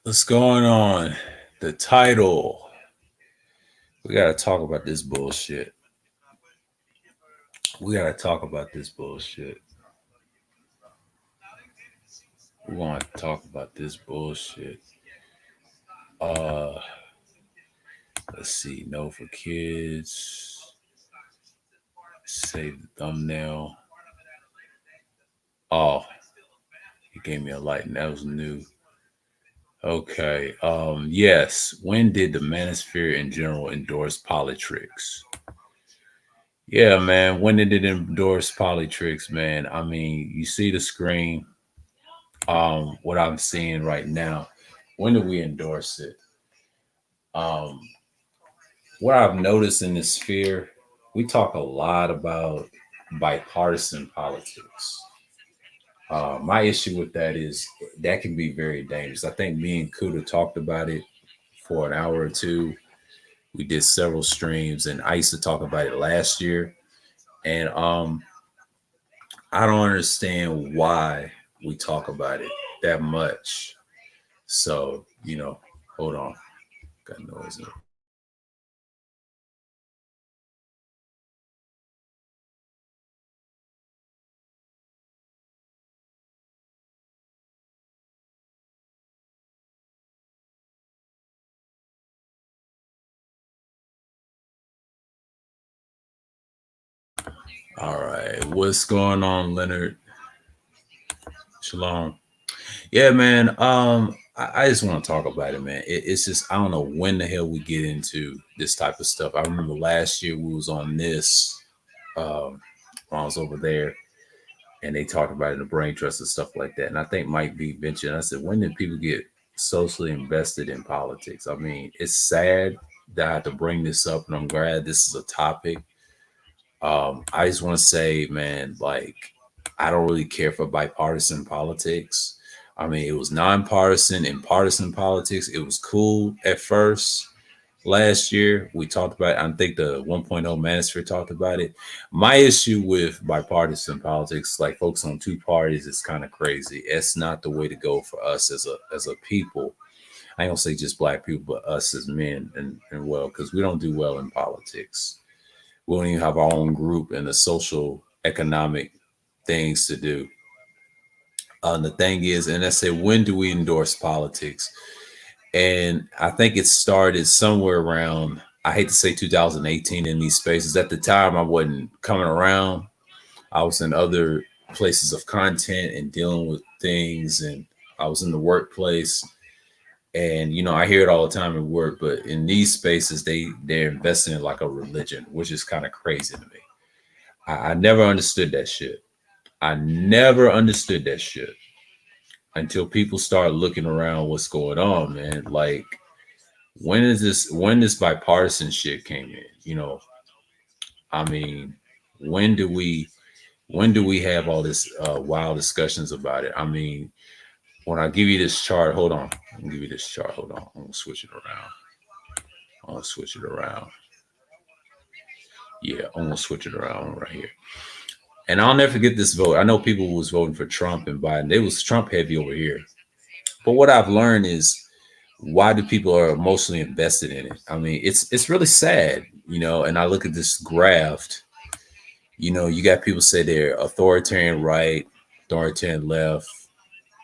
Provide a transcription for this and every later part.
What's going on? The title. We got to talk about this bullshit. We got to talk about this bullshit. We want to talk about this bullshit. Uh, let's see. No for kids. Save the thumbnail. Oh, he gave me a light, and that was new. Okay. Yes. When did the Manosphere in general endorse Politricks? Yeah, man. When did it endorse Politricks, man? I mean, you see the screen. What I'm seeing right now. When do we endorse it? Um, what I've noticed in this sphere, we talk a lot about bipartisan politics. My issue with that is that can be very dangerous. I think me and Kuda talked about it for an hour or two. We did several streams, and I used to talk about it last year. And I don't understand why we talk about it that much. So, hold on. Got noise in it. All right. What's going on, Leonard? Shalom. Yeah, man. I just want to talk about it, man. It's just I don't know when the hell we get into this type of stuff. I remember last year we was on this when I was over there and they talked about it in the brain trust and stuff like that. And I think Mike B mentioned, I said, when did people get socially invested in politics? I mean, it's sad that I have to bring this up, and I'm glad this is a topic. I just want to say, man, like, I don't really care for bipartisan politics. I mean, it was nonpartisan and partisan politics. It was cool at first. Last year, we talked about, I think the 1.0 Manosphere talked about it. My issue with bipartisan politics, like folks on two parties, is kind of crazy. It's not the way to go for us as a people. I ain't gonna say just black people, but us as men and well, because we don't do well in politics. We don't even have our own group and the social economic things to do. The thing is, and I say, when do we endorse politics? And I think it started somewhere around, I hate to say 2018 in these spaces. At the time, I wasn't coming around. I was in other places of content and dealing with things, and I was in the workplace. And I hear it all the time at work, but in these spaces, they're investing in like a religion, which is kind of crazy to me. I never understood that shit. I never understood that shit until people start looking around what's going on, man. Like, when this bipartisan shit came in, I mean, when do we when do we have all this wild discussions about it? I mean, when I give you this chart, hold on. I'm gonna give you this chart. Hold on. I'm gonna switch it around. I'm gonna switch it around. Yeah, I'm gonna switch it around right here. And I'll never forget this vote. I know people was voting for Trump and Biden. They was Trump heavy over here. But what I've learned is why do people are emotionally invested in it? I mean, it's really sad, and I look at this graph, you got people say they're authoritarian right, authoritarian left,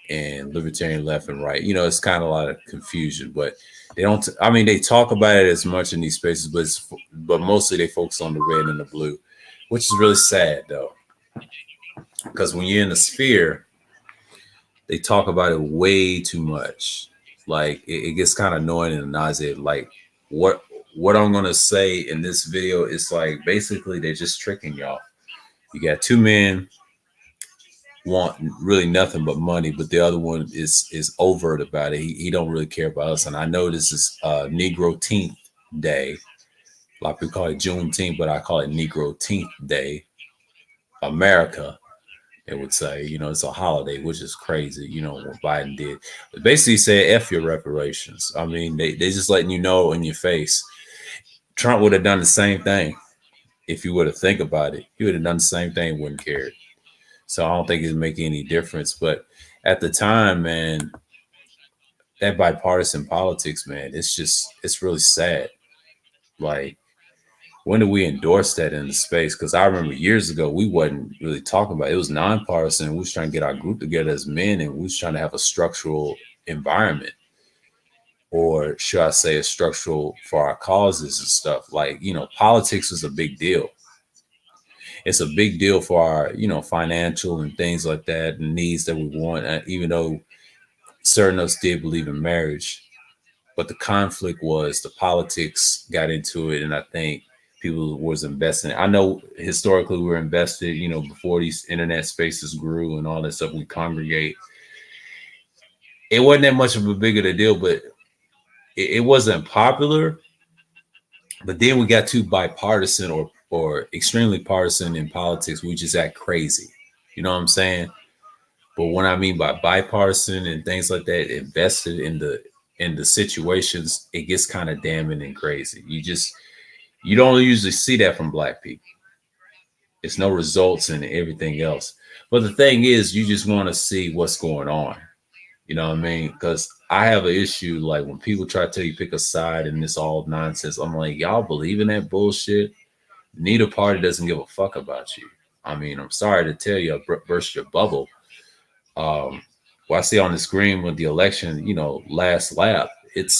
and libertarian left and right. It's kind of a lot of confusion, but they don't, I mean, they talk about it as much in these spaces, but mostly they focus on the red and the blue, which is really sad though. Because when you're in the sphere, they talk about it way too much. Like it gets kind of annoying and nauseating. Like what I'm gonna say in this video is like basically they're just tricking y'all. You got two men want really nothing but money, but the other one is overt about it. He don't really care about us. And I know this is Negro Teenth Day. A lot of people call it Juneteenth, but I call it Negro Teenth Day. America, it would say, it's a holiday, which is crazy, what Biden did. But basically said, F your reparations. I mean, they just letting you know in your face. Trump would have done the same thing if you were to think about it. He would have done the same thing, wouldn't care. So I don't think it'd make any difference. But at the time, man, that bipartisan politics, man, it's really sad. Like, when did we endorse that in the space? Because I remember years ago we wasn't really talking about it. It was nonpartisan. We was trying to get our group together as men, and we was trying to have a structural environment, or should I say, a structural for our causes and stuff. Like, politics is a big deal. It's a big deal for our, financial and things like that, and needs that we want. Even though certain of us did believe in marriage, but the conflict was the politics got into it, and I think people was investing. I know historically we were invested, before these internet spaces grew and all that stuff. We congregate. It wasn't that much of a bigger the deal, but it wasn't popular. But then we got too bipartisan, or extremely partisan in politics. We just act crazy. You know what I'm saying? But what I mean by bipartisan and things like that, invested in the situations, it gets kind of damning and crazy. You don't usually see that from black people. It's no results and everything else. But the thing is, you just want to see what's going on. You know what I mean? Because I have an issue, like, when people try to tell you pick a side and it's all nonsense. I'm like, y'all believe in that bullshit? Neither party doesn't give a fuck about you. I mean, I'm sorry to tell you, I burst your bubble. What I see on the screen with the election, last lap, it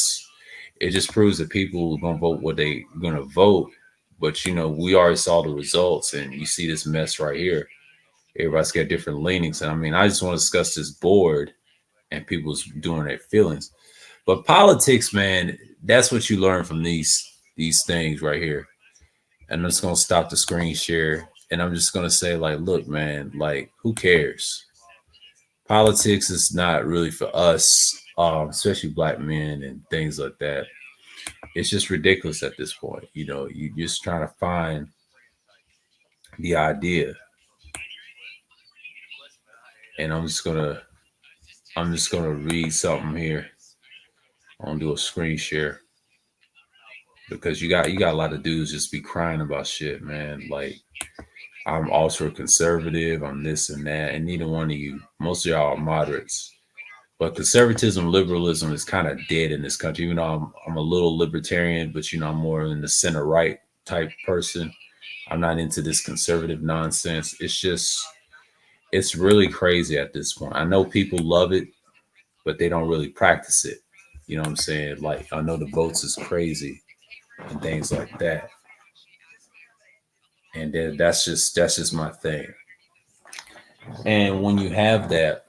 just proves that people are gonna vote what they gonna vote. But we already saw the results, and you see this mess right here. Everybody's got different leanings, and I mean, I just want to discuss this board and people's doing their feelings. But politics, man, that's what you learn from these things right here. And I'm just gonna stop the screen share, and I'm just gonna say, like, look, man, like, who cares? Politics is not really for us, especially black men and things like that. It's just ridiculous at this point. You just trying to find the idea, and I'm just gonna read something here. I'm gonna do a screen share because you got a lot of dudes just be crying about shit, man. Like, I'm ultra conservative, I'm this and that, and neither one of you, most of y'all are moderates. But conservatism, liberalism is kind of dead in this country. Even though I'm a little libertarian, but I'm more in the center right type person. I'm not into this conservative nonsense. It's really crazy at this point. I know people love it, but they don't really practice it. You know what I'm saying? Like, I know the votes is crazy and things like that. And then that's just my thing. And when you have that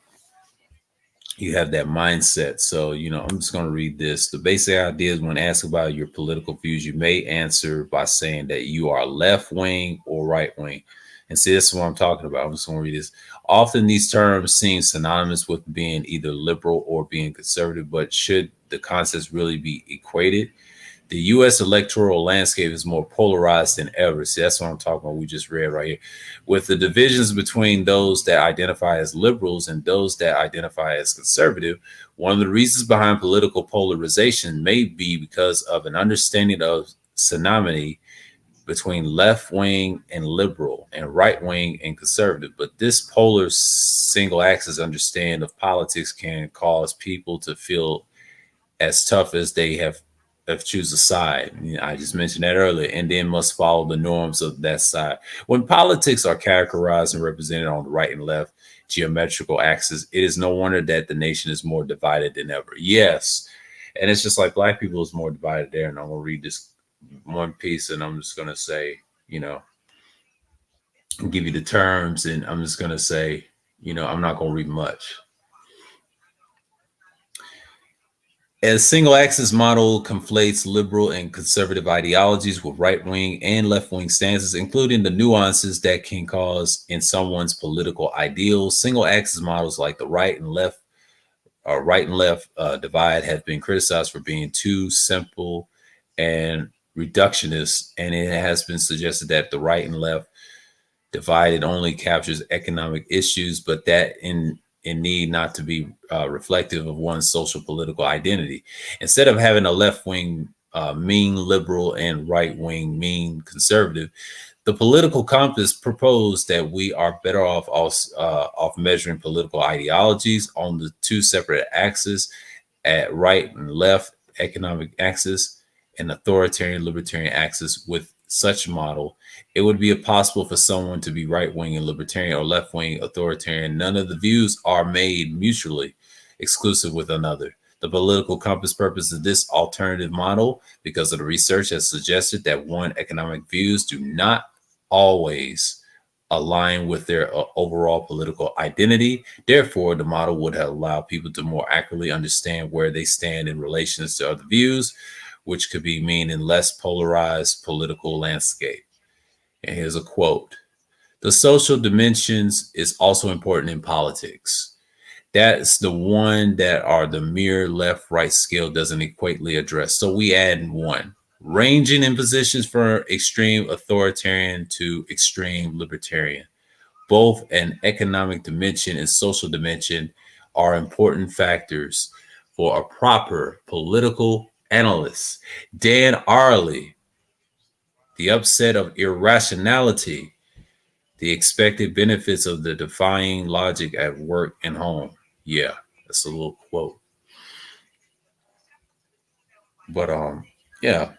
mindset. So, I'm just going to read this. The basic idea is, when asked about your political views, you may answer by saying that you are left wing or right wing. And see, this is what I'm talking about. I'm just going to read this. Often these terms seem synonymous with being either liberal or being conservative, but should the concepts really be equated? The U.S. electoral landscape is more polarized than ever. See, that's what I'm talking about. We just read right here. With the divisions between those that identify as liberals and those that identify as conservative, one of the reasons behind political polarization may be because of an understanding of synonymity between left wing and liberal and right wing and conservative. But this polar single axis understanding of politics can cause people to feel as tough as they have choose a side. I just mentioned that earlier, and then must follow the norms of that side. When politics are characterized and represented on the right and left geometrical axis, it is no wonder that the nation is more divided than ever. Yes. And it's just like black people is more divided there. And I'm going to read this one piece, and I'm just going to say, give you the terms, and I'm just going to say, I'm not going to read much. A single axis model conflates liberal and conservative ideologies with right wing and left wing stances, including the nuances that can cause in someone's political ideals. Single axis models like the right and left divide have been criticized for being too simple and reductionist, and it has been suggested that the right and left divided only captures economic issues, but that in need not to be reflective of one's social political identity. Instead of having a left wing mean liberal and right wing mean conservative, the political compass proposed that we are better off measuring political ideologies on the two separate axes at right and left economic axis and authoritarian libertarian axis. With such model, it would be impossible for someone to be right wing and libertarian or left wing authoritarian. None of the views are made mutually exclusive with another. The political compass purpose of this alternative model, because of the research, has suggested that one, economic views do not always align with their overall political identity. Therefore, the model would have allowed people to more accurately understand where they stand in relations to other views, which could be mean in less polarized political landscape. And here's a quote: "The social dimensions is also important in politics. That's the one that are the mere left right scale doesn't equately address." So we add one, ranging in positions from extreme authoritarian to extreme libertarian. Both an economic dimension and social dimension are important factors for a proper political analyst. Dan Arley, the upset of irrationality, the expected benefits of the defying logic at work and home. Yeah, that's a little quote. But yeah.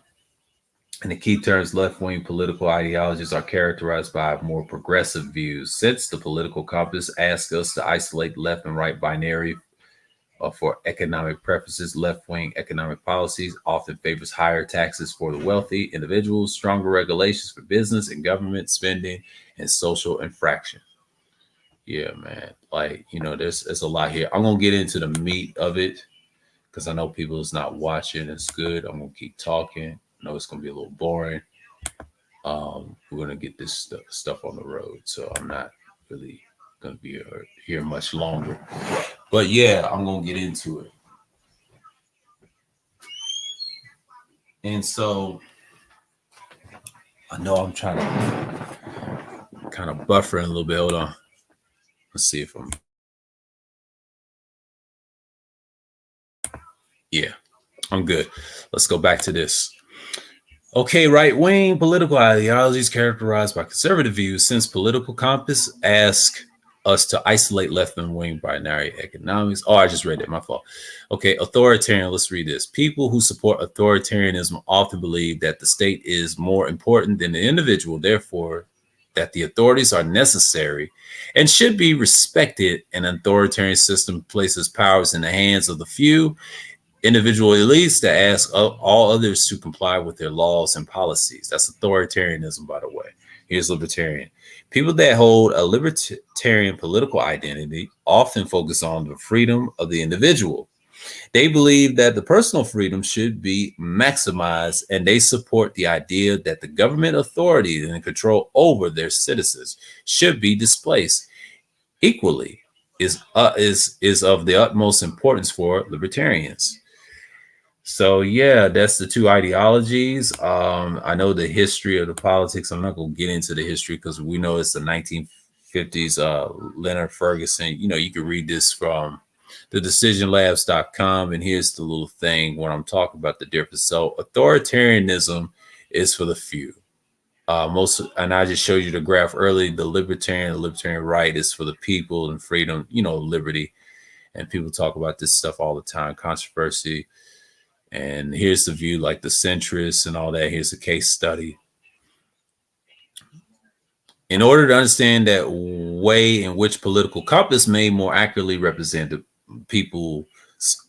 And the key terms: left wing political ideologies are characterized by more progressive views. Since the political compass asks us to isolate left and right binary for economic preferences, left wing economic policies often favors higher taxes for the wealthy individuals, stronger regulations for business and government spending, and social infraction. Yeah, man. Like, there's a lot here. I'm gonna get into the meat of it because I know people is not watching. It's good. I'm gonna keep talking. I know it's gonna be a little boring. We're gonna get this stuff on the road, so I'm not really gonna be here much longer. But yeah, I'm gonna get into it. And so I know I'm trying to kind of buffering a little bit. Hold on. Let's see if I'm. Yeah, I'm good. Let's go back to this. Okay, right wing political ideologies characterized by conservative views. Since political compass ask us to isolate left and wing binary economics. Oh, I just read it. My fault. Okay, authoritarian. Let's read this. People who support authoritarianism often believe that the state is more important than the individual, therefore, that the authorities are necessary and should be respected. An authoritarian system places powers in the hands of the few individual elites that ask all others to comply with their laws and policies. That's authoritarianism, by the way. Here's libertarian. People that hold a libertarian political identity often focus on the freedom of the individual. They believe that the personal freedom should be maximized, and they support the idea that the government authority and control over their citizens should be displaced equally. Is of the utmost importance for libertarians. So yeah, that's the two ideologies. I know the history of the politics. I'm not gonna get into the history because we know it's the 1950s. Leonard Ferguson. You can read this from the decisionlabs.com. And here's the little thing when I'm talking about the difference. So authoritarianism is for the few. And I just showed you the graph early. The libertarian right is for the people and freedom, liberty. And people talk about this stuff all the time. Controversy. And here's the view, like the centrists and all that. Here's a case study. In order to understand that way in which political compass may more accurately represent the people's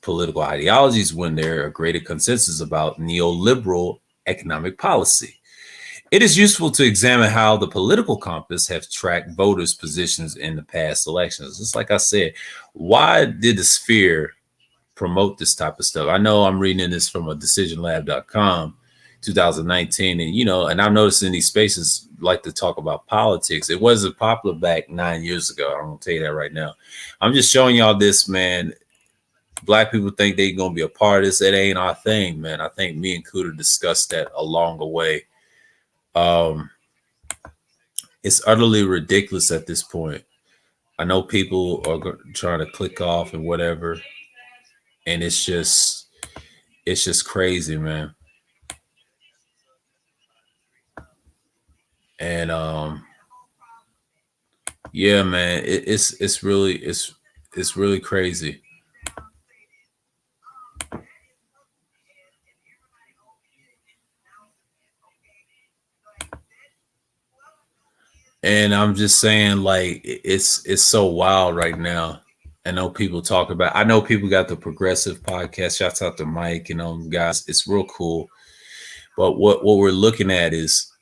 political ideologies when there are greater consensus about neoliberal economic policy, it is useful to examine how the political compass have tracked voters' positions in the past elections. Just like I said, why did the sphere promote this type of stuff? I know I'm reading this from a decisionlab.com 2019, and I'm noticing these spaces like to talk about politics. It wasn't popular back 9 years ago. I'm gonna tell you that right now. I'm just showing y'all this, man. Black people think they're gonna be a part of this. It ain't our thing, man. I think me and Kuda discussed that along the way. It's utterly ridiculous at this point. I know people are trying to click off and whatever, and it's just crazy, man. And yeah, man, it's really crazy. And I'm just saying, like, it's so wild right now. I know people talk about. I know people got the progressive podcast. Shouts out to Mike and guys. It's real cool. But what we're looking at is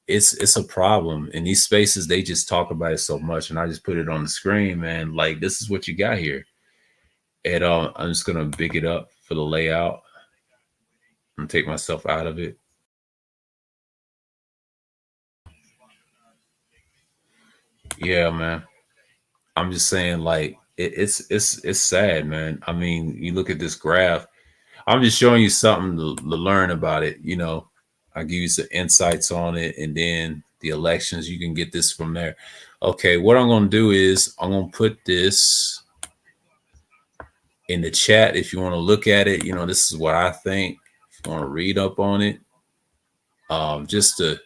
it's a problem in these spaces. They just talk about it so much, and I just put it on the screen, man. Like, this is what you got here. And I'm just gonna big it up for the layout and take myself out of it. Yeah, man. I'm just saying, like, it's sad, man. I mean, you look at this graph. I'm just showing you something to learn about it. I give you some insights on it, and then the elections. You can get this from there. Okay, what I'm gonna do is I'm gonna put this in the chat if you want to look at it. This is what I think. If you want to read up on it, just to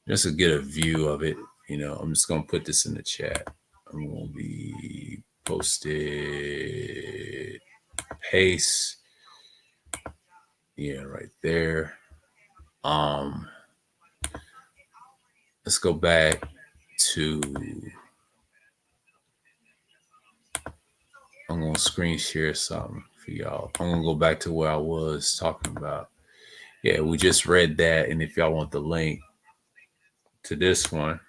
get a view of it. I'm just gonna put this in the chat. I'm gonna be posted. Paste. Yeah, right there. Um, let's go back to. I'm gonna screen share something for y'all. I'm gonna go back to where I was talking about. Yeah, we just read that, and if y'all want the link to this one,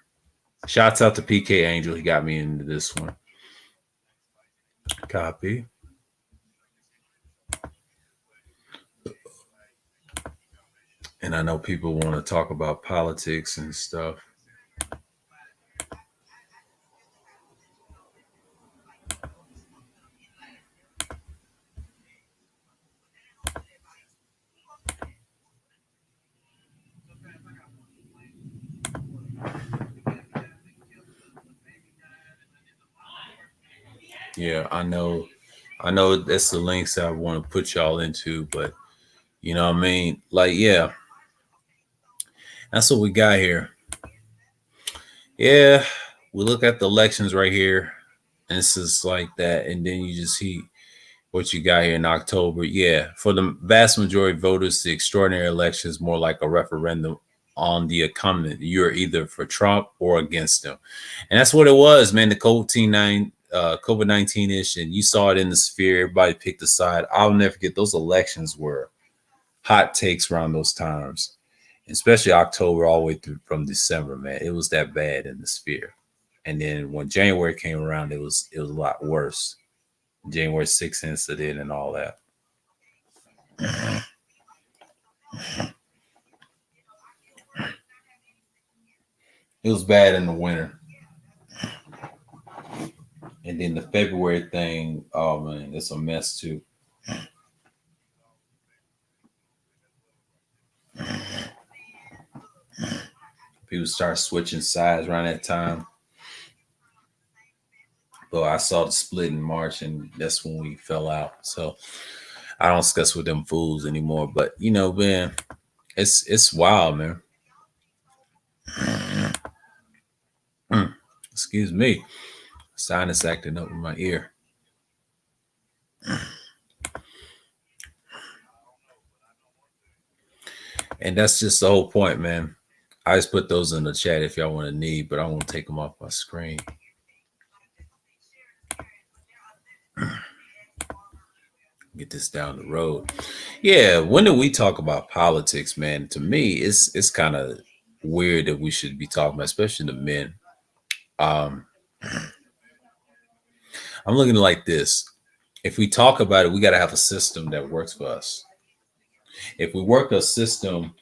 shouts out to PK Angel. He got me into this one. Copy. And I know people want to talk about politics and stuff. Yeah, I know. I know that's the links I want to put y'all into, but you know what I mean? Like, yeah, that's what we got here. Yeah, we look at the elections right here, and it's just like that, and then you just see what you got here in October. Yeah, for the vast majority of voters, the extraordinary election is more like a referendum on the incumbent. You're either for Trump or against him, and that's what it was, man. The COVID-19 issue, and you saw it in the sphere. Everybody picked a side. I'll never forget those elections were hot takes around those times, especially October all the way through from December. Man, it was that bad in the sphere. And then when January came around, it was a lot worse. January 6th incident and all that. It was bad in the winter. And then the February thing, oh man, it's a mess too. People start switching sides around that time. But I saw the split in March, and that's when we fell out. So I don't discuss with them fools anymore. But man, it's wild, man. Excuse me. Sinus acting up in my ear. And that's just the whole point, man. I just put those in the chat if y'all want to need, but I won't take them off my screen. Get this down the road. Yeah, when do we talk about politics, man? To me, it's kind of weird that we should be talking about, especially the men. Um, I'm looking like this. If we talk about it, we got to have a system that works for us. If we work a system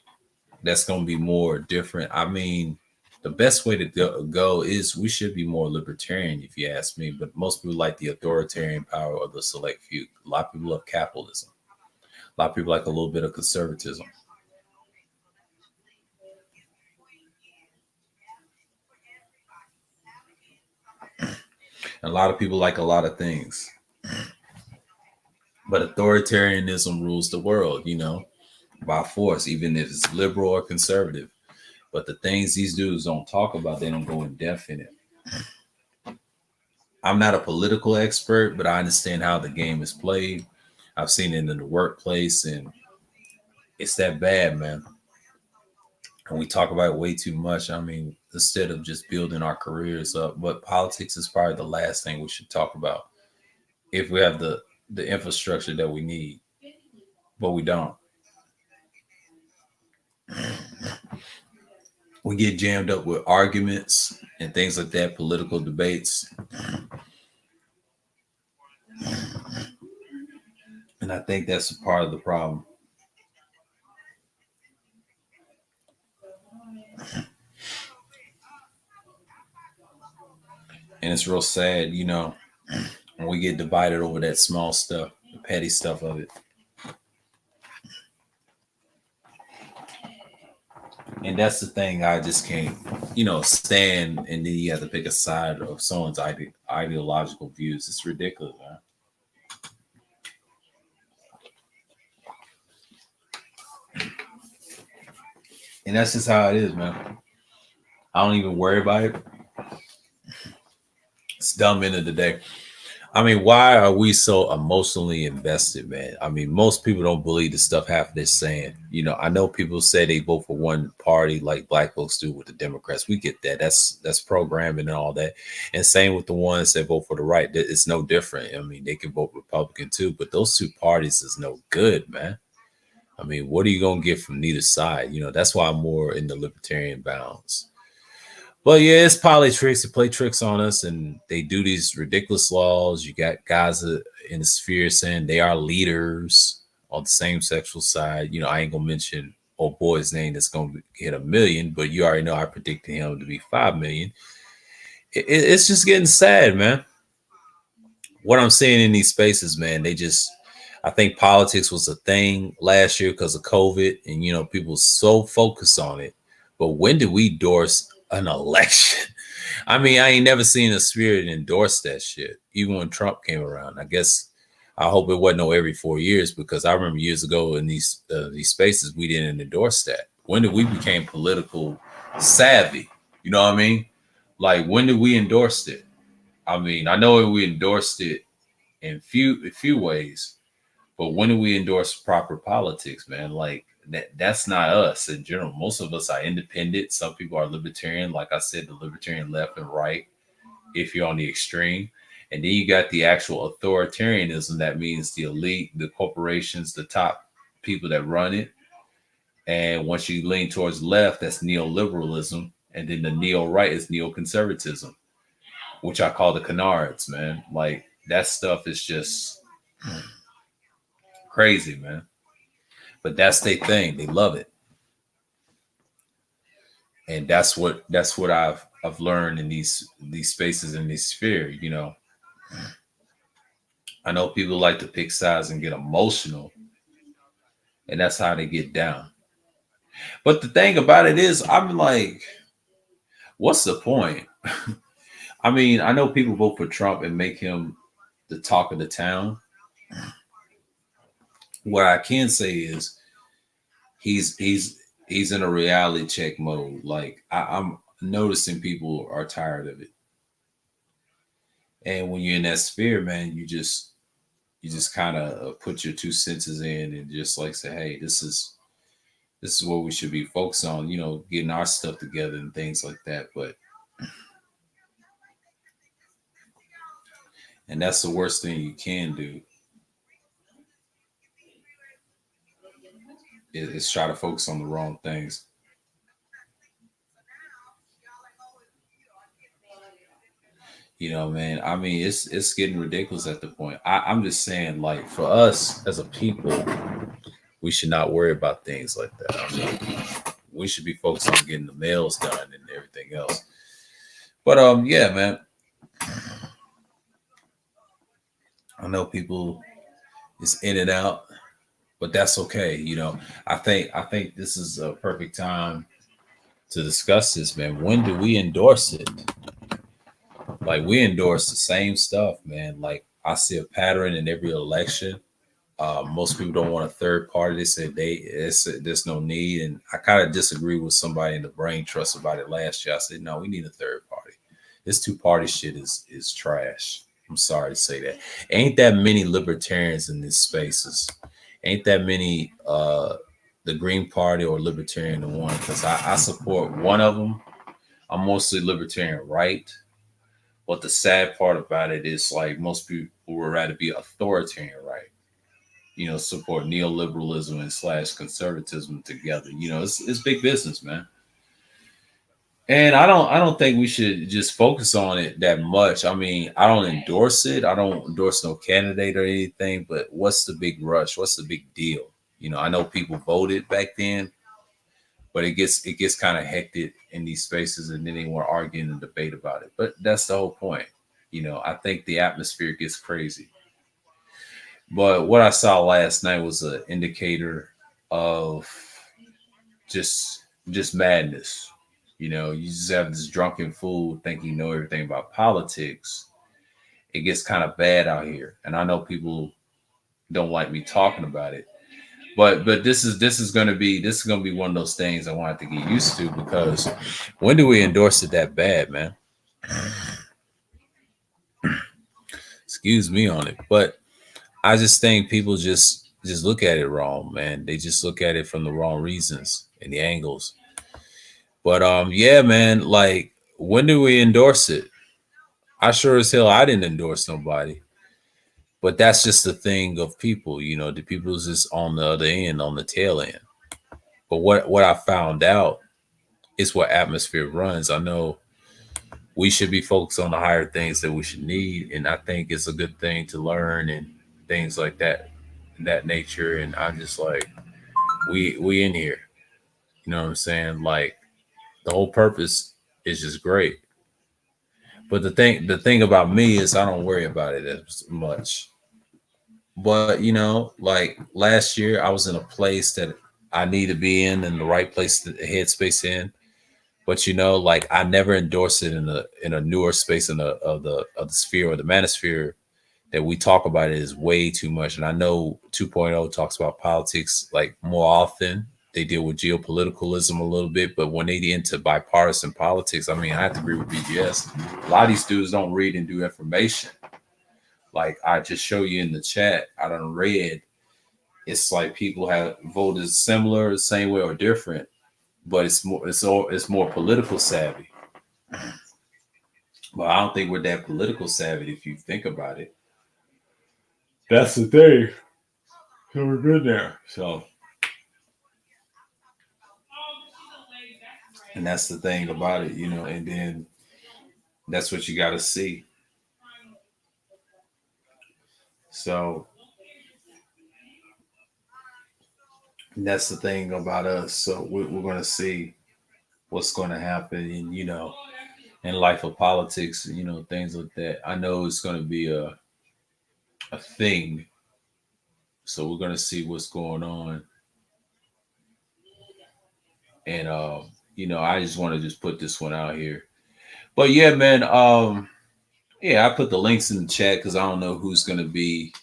that's going to be more different, I mean, the best way to go is we should be more libertarian, if you ask me. But most people like the authoritarian power of the select few. A lot of people love capitalism. A lot of people like a little bit of conservatism. And a lot of people like a lot of things. But authoritarianism rules the world, by force, even if it's liberal or conservative. But the things these dudes don't talk about, they don't go in depth in it. I'm not a political expert, but I understand how the game is played. I've seen it in the workplace, and it's that bad, man. and we talk about it way too much. I mean, instead of just building our careers up, but politics is probably the last thing we should talk about if we have the infrastructure that we need, but we don't. We get jammed up with arguments and things like that, political debates, and I think that's a part of the problem. And it's real sad, when we get divided over that small stuff, the petty stuff of it. And that's the thing I just can't, stand. And then you have to pick a side of someone's ideological views. It's ridiculous, man. And that's just how it is, man. I don't even worry about it. It's dumb end of the day. I mean, why are we so emotionally invested, man? I mean, most people don't believe the stuff half they're saying. I know people say they vote for one party like black folks do with the Democrats. We get that. That's programming and all that. And same with the ones that vote for the right. It's no different. I mean, they can vote Republican too, but those two parties is no good, man. I mean, what are you gonna get from neither side? That's why I'm more in the libertarian bounds. But yeah, it's Politricks to play tricks on us, and they do these ridiculous laws. You got guys in the sphere saying they are leaders on the same sexual side. I ain't gonna mention old boy's name that's gonna hit 1 million, but you already know I predicted him to be 5 million. It's just getting sad, man. What I'm seeing in these spaces, man, I think politics was a thing last year because of COVID, and people so focused on it. But when did we endorse an election? I mean, I ain't never seen a spirit endorse that shit, even when Trump came around. I guess I hope it wasn't no every 4 years, because I remember years ago in these spaces we didn't endorse that. When did we became political savvy? You know what I mean? Like, when did we endorse it? I mean, I know we endorsed it in few ways, but when do we endorse proper politics, man? Like, that's not us in general. Most of us are independent. Some people are libertarian, like I said, the libertarian left and right, if you're on the extreme. And then you got the actual authoritarianism. That means the elite, the corporations, the top people that run it. And once you lean towards left, that's neoliberalism. And then the neo right is neoconservatism, which I call the canards, man. Like, that stuff is just crazy, man. But that's their thing. They love it. And that's what I've learned in these spaces in this sphere. I know people like to pick sides and get emotional, and that's how they get down. But the thing about it is, I'm like, what's the point? I mean, I know people vote for Trump and make him the talk of the town. What I can say is he's in a reality check mode. Like, I'm noticing people are tired of it. And when you're in that sphere, man, you just kind of put your two senses in and just like say, hey, this is what we should be focused on, getting our stuff together and things like that. But and that's the worst thing you can do is try to focus on the wrong things. Man. I mean, it's getting ridiculous at the point. I'm just saying, like, for us as a people, we should not worry about things like that. I mean, we should be focused on getting the mails done and everything else. But yeah, man. I know people is in and out, but that's okay. I think this is a perfect time to discuss this, man. When do we endorse it? Like, we endorse the same stuff, man. Like, I see a pattern in every election. Most people don't want a third party. They say there's no need, and I kind of disagree with somebody in the Brain Trust about it last year. I said, no, we need a third party. This two party shit is trash. I'm sorry to say that. Ain't that many libertarians in these spaces? Ain't that many the Green Party or Libertarian in one because I support one of them. I'm mostly Libertarian right. But the sad part about it is like most people would rather be authoritarian right. Support neoliberalism and slash conservatism together. It's big business, man. And I don't think we should just focus on it that much. I mean, I don't endorse it. I don't endorse no candidate or anything, but what's the big rush? What's the big deal? I know people voted back then, but it gets kind of hectic in these spaces and then they want to argue and debate about it. But that's the whole point. I think the atmosphere gets crazy. But what I saw last night was an indicator of just madness. You just have this drunken fool think you know everything about politics. It gets kind of bad out here, and I know people don't like me talking about it. But this is gonna be one of those things I want to get used to because when do we endorse it that bad, man? Excuse me on it, but I just think people just look at it wrong, man. They just look at it from the wrong reasons and the angles. But yeah, man, like when do we endorse it? I sure as hell I didn't endorse nobody. But that's just the thing of people, the people's just on the other end, on the tail end. But what I found out is what atmosphere runs. I know we should be focused on the higher things that we should need, and I think it's a good thing to learn and things like that nature. And I'm just like, we in here, you know what I'm saying? Like the whole purpose is just great. But the thing about me is I don't worry about it as much. But like last year, I was in a place that I need to be in the right place, the headspace in. But like I never endorse it in a newer space in the sphere or the manosphere that we talk about it is way too much. And I know 2.0 talks about politics like more often. They deal with geopoliticalism a little bit, but when they get into bipartisan politics, I mean, I have to agree with BGS. A lot of these dudes don't read and do information. Like I just show you in the chat, I done read. It's like people have voted similar, same way, or different, but it's more political savvy. But I don't think we're that political savvy if you think about it. That's the thing. So we're good there. So, and that's the thing about it, and then that's what you got to see. So that's the thing about us. So we're going to see what's going to happen, and in life of politics, things like that. I know it's going to be a thing. So we're going to see what's going on, and I just want to just put this one out here. But yeah, man. Yeah, I put the links in the chat because I don't know who's going to be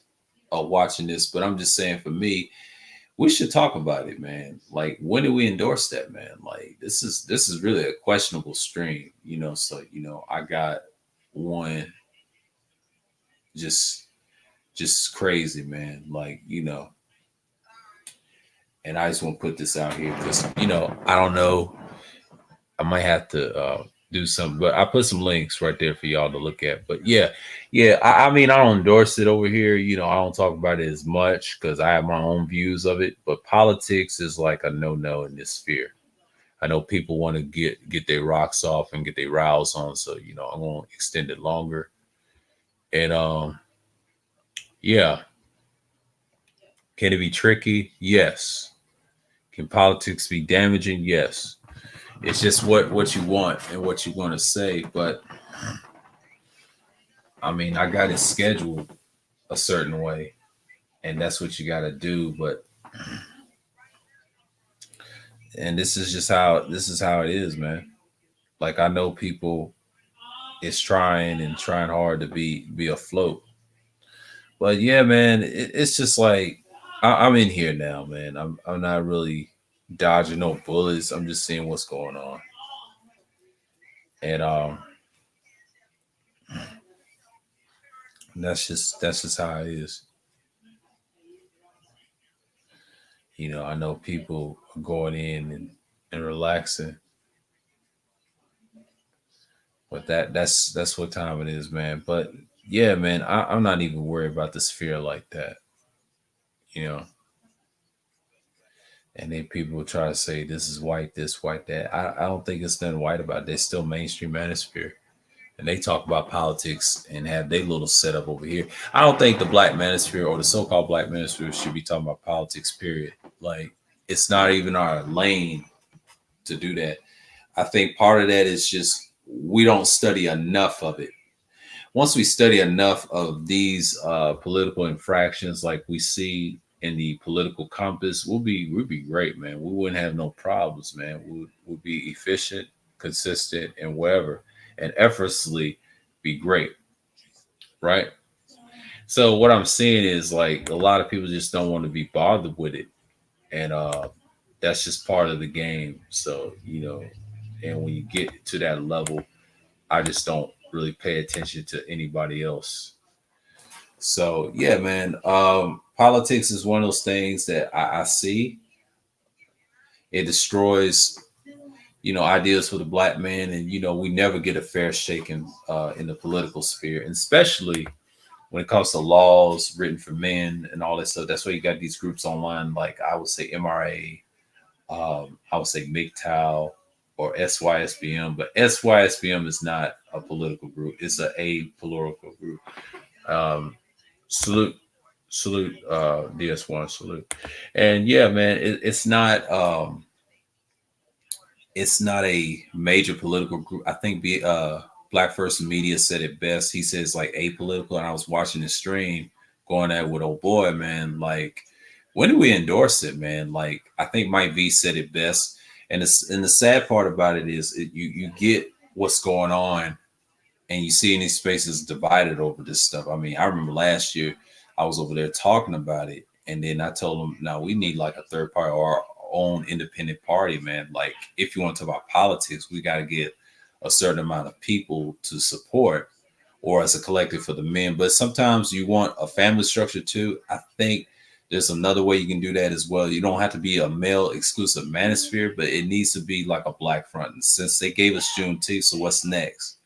watching this, but I'm just saying for me, we should talk about it, man. Like, when do we endorse that, man? Like, this is really a questionable stream, So I got one just just crazy, man. Like, and I just want to put this out here because I don't know. I might have to do something, but I put some links right there for y'all to look at. But yeah, yeah. I mean, I don't endorse it over here. I don't talk about it as much because I have my own views of it. But politics is like a no-no in this sphere. I know people want to get their rocks off and get their rows on, so I'm gonna extend it longer. And yeah, can it be tricky? Yes. Can politics be damaging? Yes. It's just what you want and what you want to say. But I mean, I got it scheduled a certain way, and that's what you got to do. But and this is how it is, man. Like I know people is trying and trying hard to be afloat. But yeah, man, it's just like I'm in here now, man. I'm not really dodging no bullets. I'm just seeing what's going on, and that's just how it is. I know people are going in and relaxing, but that's what time it is, man. But yeah, man, I'm not even worried about the sphere like that, you know. And then people will try to say this is white, this white, that. I don't think it's nothing white about it. They're still mainstream manosphere. And they talk about politics and have their little setup over here. I don't think the black manosphere or the so-called black manosphere should be talking about politics, period. Like, it's not even our lane to do that. I think part of that is just we don't study enough of it. Once we study enough of these political infractions, like we see in the political compass, we'll be great, man. We wouldn't have no problems, man. We'll be efficient, consistent, and wherever, and effortlessly be great, right? So what I'm seeing is like a lot of people just don't want to be bothered with it, and that's just part of the game. So and when you get to that level, I just don't really pay attention to anybody else. So yeah, man. Politics is one of those things that I see. It destroys, ideas for the black man, and we never get a fair shaking in the political sphere, and especially when it comes to laws written for men and all that stuff. That's why you got these groups online, like I would say MRA, I would say MGTOW or SYSBM, but SYSBM is not a political group; it's a apolitical group. Um, salute, salute, DS1, salute. And yeah, man, it's not a major political group. I think Black First Media said it best. He says like apolitical, and I was watching the stream going at it with old boy, man. Like, when do we endorse it, man? Like, I think Mike V said it best. And the sad part about it is you get what's going on, and you see in these spaces divided over this stuff. I mean, I remember last year I was over there talking about it, and then I told them, "Now we need like a third party or our own independent party, man. Like, if you want to talk about politics, we got to get a certain amount of people to support, or as a collective for the men. But sometimes you want a family structure too. I think there's another way you can do that as well. You don't have to be a male exclusive manosphere, but it needs to be like a black front. And since they gave us Juneteenth, so what's next?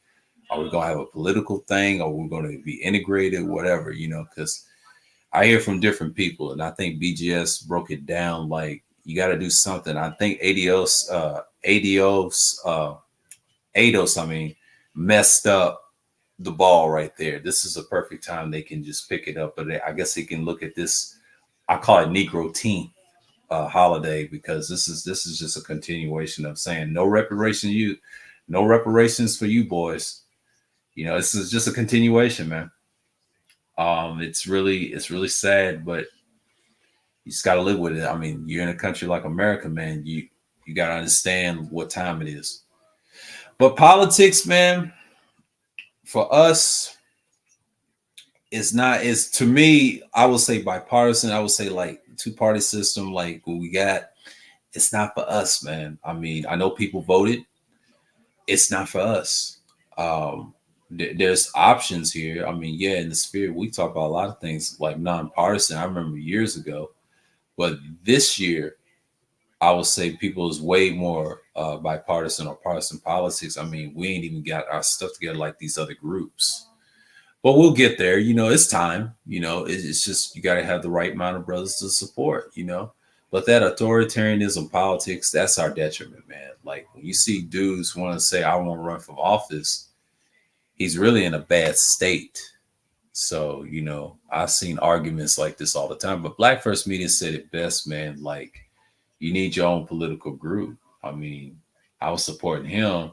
Are we gonna have a political thing? Are we gonna be integrated? Whatever, because I hear from different people, and I think BGS broke it down like you got to do something. I think ADOS, I mean, messed up the ball right there. This is a perfect time they can just pick it up, but I guess they can look at this. I call it Negro Teen holiday, because this is just a continuation of saying no reparations for you boys. This is just a continuation, man. It's really sad, but you just got to live with it. I mean, you're in a country like America, man. You got to understand what time it is. But politics, man, for us, it's not. It's, to me, I would say bipartisan. I would say like two-party system, like what we got. It's not for us, man. I mean, I know people voted. It's not for us. Um, there's options here. I mean, yeah, in the spirit, we talk about a lot of things like nonpartisan. I remember years ago, but this year, I would say people is way more bipartisan or partisan politics. I mean, we ain't even got our stuff together like these other groups. But we'll get there. It's time. It's just you got to have the right amount of brothers to support. But that authoritarianism politics, that's our detriment, man. Like, when you see dudes want to say, I want to run for office, he's really in a bad state. So, I've seen arguments like this all the time. But Black First Media said it best, man. Like, you need your own political group. I mean, I was supporting him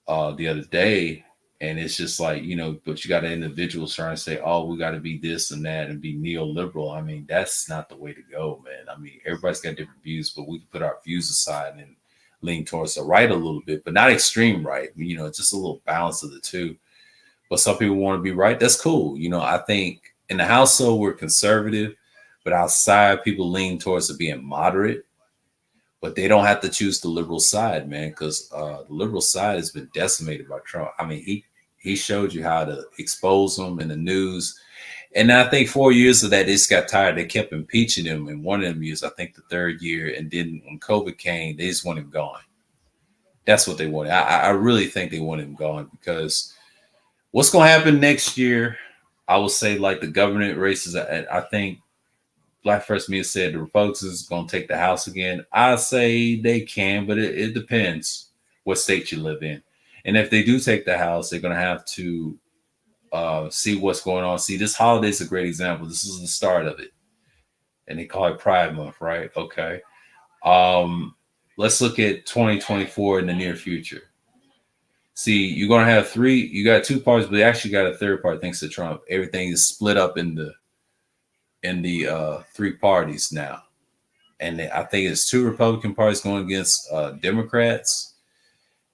the other day, and it's just like, but you got individuals trying to say, oh, we got to be this and that and be neoliberal. I mean, that's not the way to go, man. I mean, everybody's got different views, but we can put our views aside and lean towards the right a little bit, but not extreme right. Just a little balance of the two. But some people want to be right. That's cool. I think in the household we're conservative, but outside people lean towards it being moderate. But they don't have to choose the liberal side, man, because the liberal side has been decimated by Trump. I mean, he showed you how to expose them in the news. And I think 4 years of that, they just got tired. They kept impeaching him. And one of them years, I think the third year, and then when COVID came, they just want him gone. That's what they wanted. I really think they want him gone because what's going to happen next year? I would say like the government races. I think Black First Media said the Republicans is going to take the House again. I say they can, but it depends what state you live in. And if they do take the House, they're going to have to see what's going on. See, this holiday is a great example. This is the start of it, and they call it Pride Month, right? Okay. Um, let's look at 2024 in the near future. See, you're gonna have three. You got two parties, but they actually got a third part thanks to Trump. Everything is split up in the three parties now, and I think it's two Republican parties going against Democrats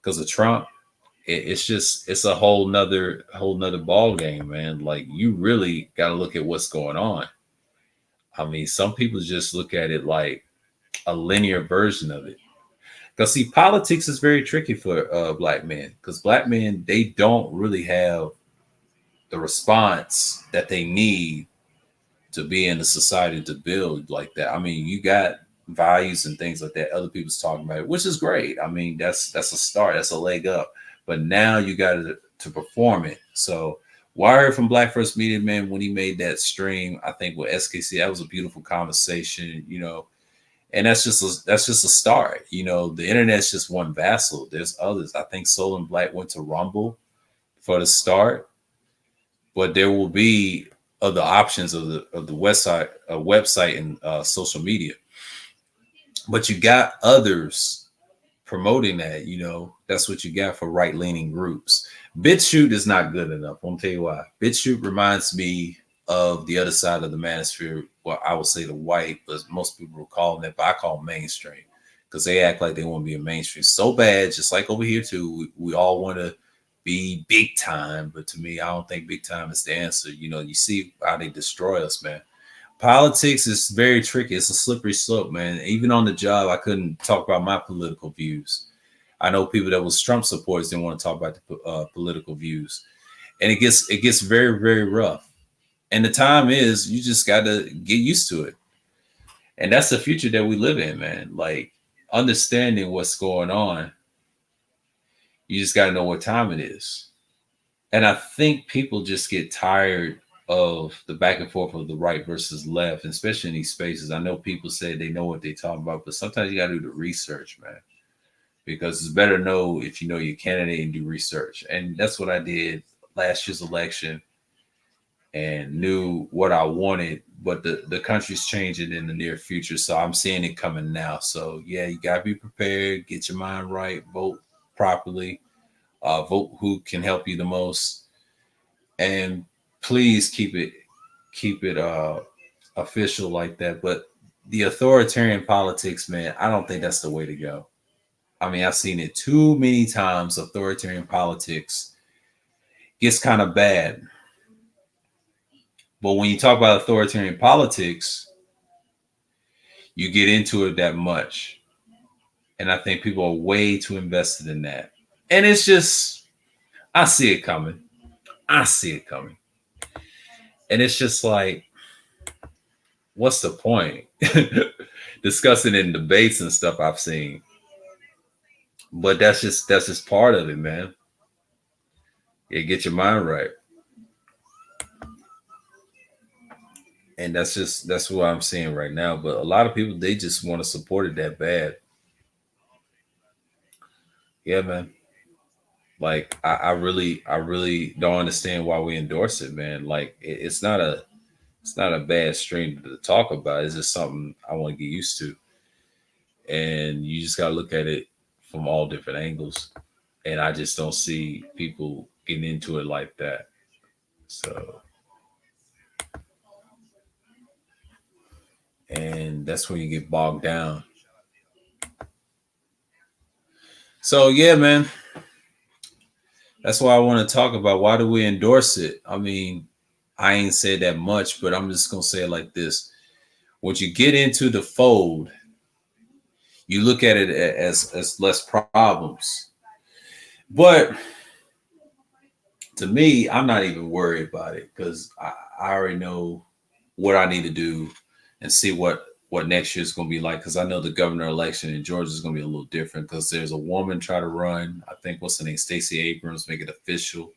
because of Trump. It's just it's a whole nother ball game, man. Like you really got to look at what's going on. I mean, some people just look at it like a linear version of it. Because see, politics is very tricky for black men. Because black men they don't really have the response that they need to be in a society to build like that. I mean, you got values and things like that. Other people's talking about it, which is great. I mean, that's a start. That's a leg up. But now you got to perform it. So Wired from Black First Media, man, when he made that stream, I think with SKC, that was a beautiful conversation, and that's just a start. The internet's just one vassal. There's others. I think Soul and Black went to Rumble for the start, but there will be other options of the website and social media. But you got others promoting that. That's what you got for right leaning groups. BitChute is not good enough. I'm gonna tell you why. BitChute reminds me of the other side of the manosphere. Well, I would say the white, but most people will call them that, but I call them mainstream because they act like they want to be a mainstream so bad, just like over here too. We all want to be big time, but to me, I don't think big time is the answer. You see how they destroy us, man. Politics is very tricky. It's a slippery slope, man. Even on the job, I couldn't talk about my political views. I know people that was Trump supporters didn't want to talk about the political views, and it gets very very rough. And the time is you just got to get used to it, and that's the future that we live in, man. Like understanding what's going on, you just got to know what time it is. And I think people just get tired of the back and forth of the right versus left, especially in these spaces. I know people say they know what they talk about, but sometimes you got to do the research, man, because it's better to know if you know your candidate and do research. And that's what I did last year's election and knew what I wanted, but the country's changing in the near future. So I'm seeing it coming now. So yeah, you gotta be prepared, get your mind right, vote properly, vote who can help you the most, and please keep it official like that. But the authoritarian politics, man, I don't think that's the way to go. I mean, I've seen it too many times. Authoritarian politics gets kind of bad. But when you talk about authoritarian politics, you get into it that much. And I think people are way too invested in that. And it's just, I see it coming. I see it coming. And it's just like, what's the point? Discussing in debates and stuff I've seen. But that's just part of it, man. Yeah, get your mind right. And that's what I'm seeing right now. But a lot of people they just want to support it that bad. Yeah, man. Like I really don't understand why we endorse it, man. Like it's not a bad stream to talk about. It's just something I want to get used to. And you just gotta look at it from all different angles. And I just don't see people getting into it like that. So and that's when you get bogged down. So yeah, man, that's why I want to talk about why do we endorse it. I mean, I ain't said that much, but I'm just gonna say it like this: once you get into the fold, you look at it as less problems. But to me, I'm not even worried about it because I already know what I need to do and see what next year is going to be like, because I know the governor election in Georgia is going to be a little different because there's a woman try to run. I think what's the name, Stacey Abrams, make it official.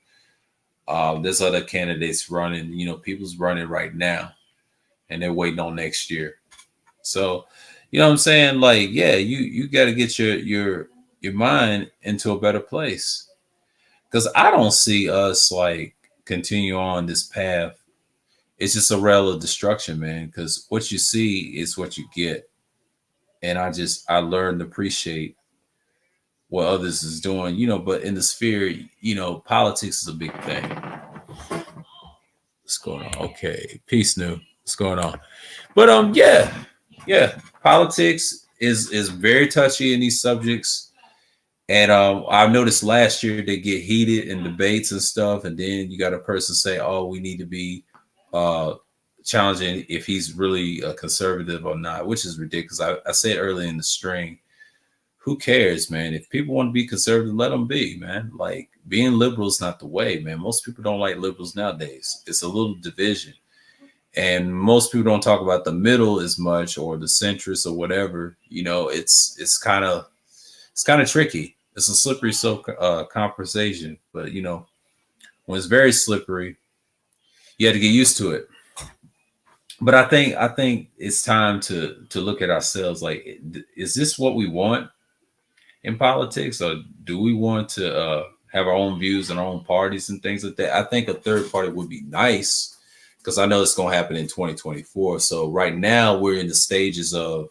There's other candidates running. You know, people's running right now, and they're waiting on next year. So, you know what I'm saying? Like, yeah, you got to get your mind into a better place, because I don't see us like continue on this path. It's just a realm of destruction, man. Because what you see is what you get, and I learned to appreciate what others is doing, you know. But in the sphere, you know, politics is a big thing. What's going on? Okay, peace, new. What's going on? But yeah, yeah. Politics is very touchy in these subjects, and I've noticed last year they get heated in debates and stuff, and then you got a person say, "Oh, we need to be uh challenging if he's really a conservative or not," which is ridiculous. I said earlier in the string, who cares, man? If people want to be conservative, let them be, man. Like, being liberal is not the way, man. Most people don't like liberals nowadays. It's a little division. And most people don't talk about the middle as much, or the centrist or whatever. You know, it's kind of tricky. It's a slippery so conversation, but you know, when it's very slippery, you have to get used to it. But I think it's time to look at ourselves. Like, is this what we want in politics, or do we want to have our own views and our own parties and things like that? I think a third party would be nice, because I know it's going to happen in 2024. So right now we're in the stages of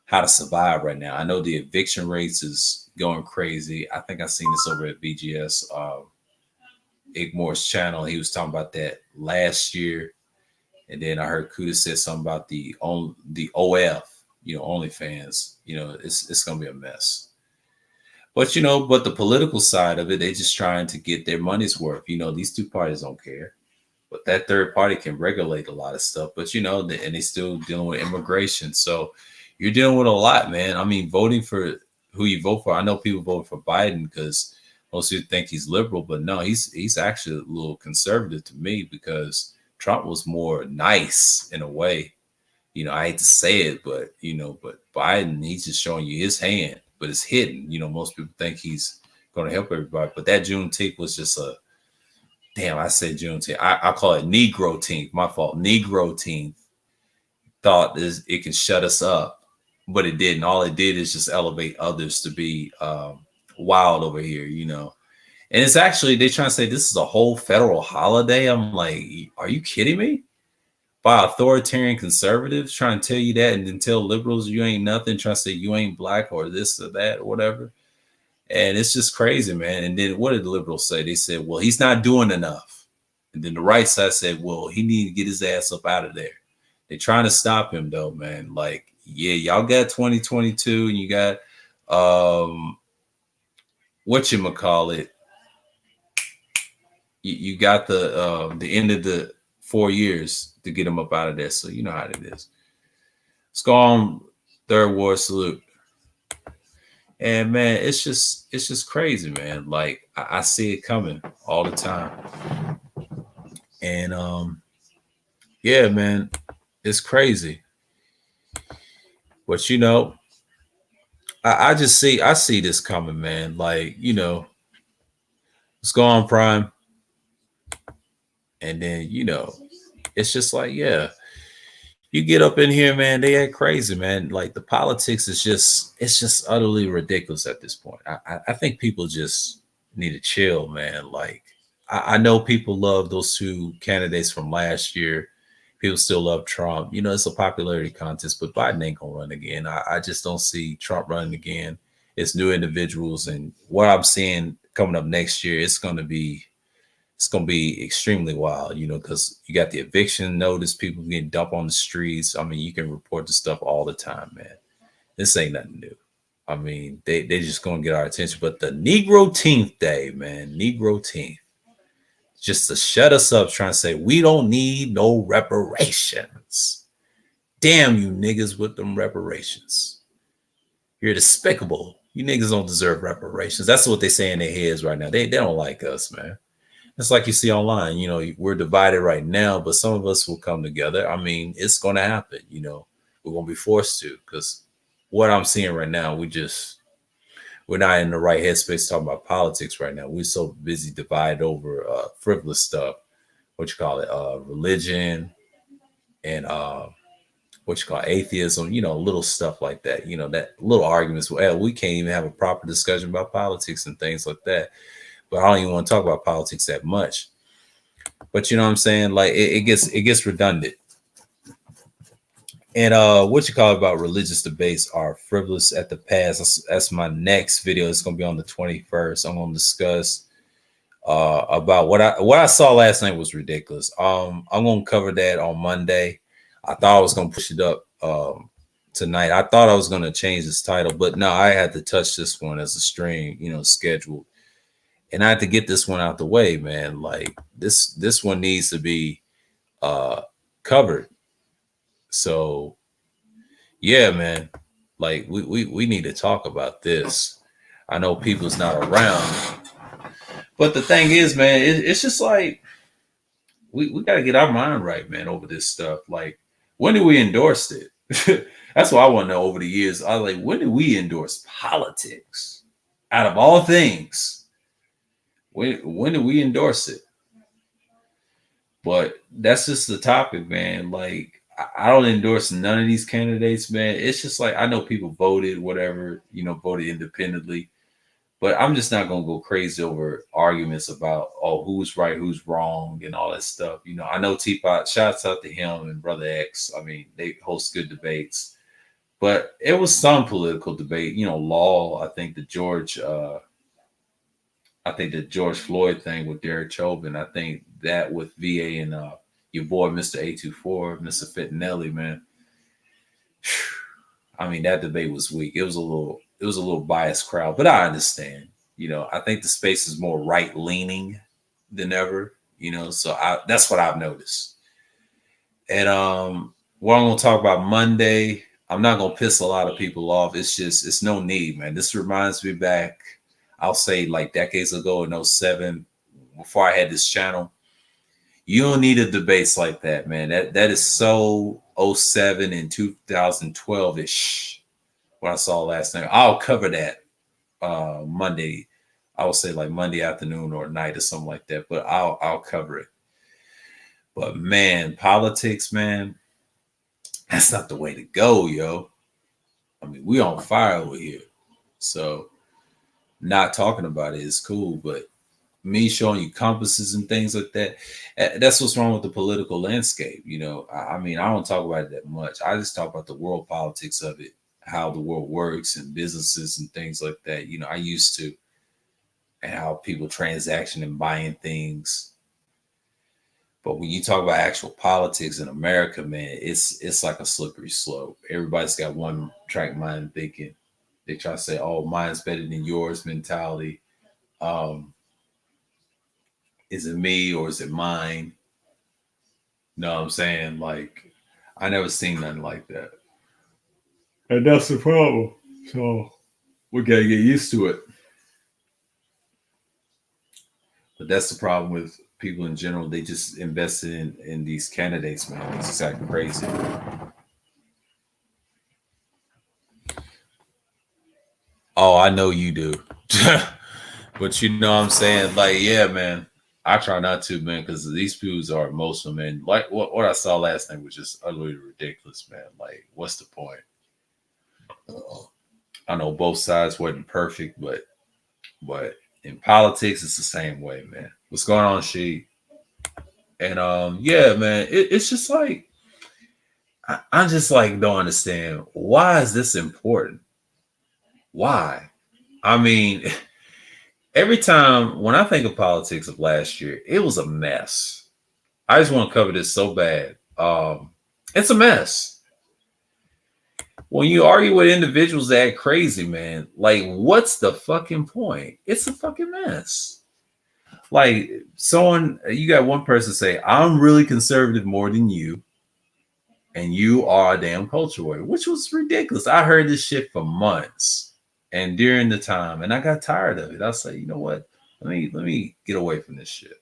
how to survive. Right now, I know the eviction rates is going crazy. I think I seen this over at BGS, Igmore's channel. He was talking about that last year, and then I heard Kuda said something about the OF, you know, OnlyFans. You know, it's going to be a mess. But you know, but the political side of it, they just trying to get their money's worth. You know, these two parties don't care, but that third party can regulate a lot of stuff. But you know, and they still dealing with immigration. So you're dealing with a lot, man. I mean, voting for who you vote for. I know people vote for Biden because most people think he's liberal, but no, he's actually a little conservative to me, because Trump was more nice in a way. You know, I hate to say it, but you know, but Biden, he's just showing you his hand, but it's hidden. You know, most people think he's going to help everybody, but that Juneteenth was just a damn. I said Juneteenth. I call it Negro Teenth. My fault. Negro Teenth. Thought is it can shut us up, but it didn't. All it did is just elevate others to be wild over here. You know, and it's actually they trying to say this is a whole federal holiday. I'm like, are you kidding me? By authoritarian conservatives trying to tell you that, and then tell liberals you ain't nothing, trying to say you ain't black or this or that or whatever. And it's just crazy, man. And then what did the liberals say? They said, well, he's not doing enough. And then the right side said, well, he need to get his ass up out of there. They're trying to stop him though, man. Like, yeah, y'all got 2022 and you got whatchamacallit. You got the end of the 4 years to get him up out of there. So you know how it is. Let's go on. Third war salute. And man, it's just crazy, man. Like I see it coming all the time. And yeah, man, it's crazy. But you know, I see this coming, man. Like, you know, let's go on Prime. And then, you know, it's just like, yeah, you get up in here, man, they act crazy, man. Like the politics is just it's just utterly ridiculous at this point. I think people just need to chill, man. Like I know people love those two candidates from last year. People still love Trump. You know, it's a popularity contest, but Biden ain't gonna run again. I just don't see Trump running again. It's new individuals, and what I'm seeing coming up next year, it's gonna be extremely wild, you know, because you got the eviction notice, people getting dumped on the streets. I mean, you can report the stuff all the time, man. This ain't nothing new. I mean, they just gonna get our attention. But the Negro Teenth Day, man, Negro Teenth, just to shut us up, trying to say we don't need no reparations. Damn you niggas with them reparations. You're despicable. You niggas don't deserve reparations. That's what they say in their heads right now. They don't like us, man. It's like you see online, we're divided right now, but some of us will come together. I mean, it's going to happen, we're going to be forced to, because what I'm seeing right now, we're not in the right headspace talking about politics right now. We're so busy divided over frivolous stuff, what you call it, religion and what you call atheism, little stuff like that, that little arguments. Well, we can't even have a proper discussion about politics and things like that. But I don't even want to talk about politics that much. But you know what I'm saying? Like it gets redundant. And what you call it about religious debates are frivolous at the past. That's my next video. It's gonna be on the 21st. I'm gonna discuss about what I saw last night was ridiculous. I'm gonna cover that on Monday. I thought I was gonna push it up tonight. I thought I was gonna change this title, but no, I had to touch this one as a stream, scheduled. And I had to get this one out the way, man. Like this one needs to be covered. So yeah, man. Like we need to talk about this. I know people's not around, but the thing is, man, it's just like we got to get our mind right, man, over this stuff. Like, when did we endorse it? That's what I want to know over the years. I was like, when did we endorse politics? Out of all things, when did we endorse it? But that's just the topic, man. Like, I don't endorse none of these candidates, man. It's just like, I know people voted, whatever, voted independently. But I'm just not gonna go crazy over arguments about who's right, who's wrong, and all that stuff. I know Teapot. Shouts out to him and Brother X. I mean, they host good debates, but it was some political debate. Law. I think the George Floyd thing with Derek Chauvin. I think that with VA and your boy Mr. 824, Mr. Fittinelli, man. I mean, that debate was weak. It was a little biased crowd, but I understand. I think the space is more right leaning than ever. So that's what I've noticed. And what I'm gonna talk about Monday, I'm not gonna piss a lot of people off. It's no need, man. This reminds me back, I'll say like decades ago in '07, before I had this channel. You don't need a debates like that, man. That is so '07 and 2012 ish. What I saw last night. I'll cover that Monday. I would say like Monday afternoon or night or something like that. But I'll cover it. But man, politics, man, that's not the way to go, yo. I mean, we on fire over here. So not talking about it is cool, but me showing you compasses and things like that, that's what's wrong with the political landscape. I mean, I don't talk about it that much. I just talk about the world politics of it, how the world works and businesses and things like that. I used to, and how people transaction and buying things. But when you talk about actual politics in America, man, it's like a slippery slope. Everybody's got one track mind thinking. They try to say, "Oh, mine's better than yours" mentality. Is it me or is it mine? Know what I'm saying? Like, I never seen nothing like that. And that's the problem. So we gotta get used to it. But that's the problem with people in general. They just invested in these candidates, man. It's exactly crazy. Oh, I know you do. But you know what I'm saying? Like, yeah, man. I try not to, man, because these people are emotional, man. Like what I saw last night was just utterly ridiculous, man. Like, what's the point? I know both sides wasn't perfect, but in politics, it's the same way, man. What's going on, She? And yeah, man, it's just like I just like don't understand why is this important? Why? I mean, every time when I think of politics of last year, it was a mess. I just want to cover this so bad. It's a mess. When you argue with individuals that act crazy, man, like what's the fucking point? It's a fucking mess. Like you got one person say, "I'm really conservative more than you, and you are a damn culture warrior," which was ridiculous. I heard this shit for months, and during the time, and I got tired of it. I say, you know what? Let me get away from this shit.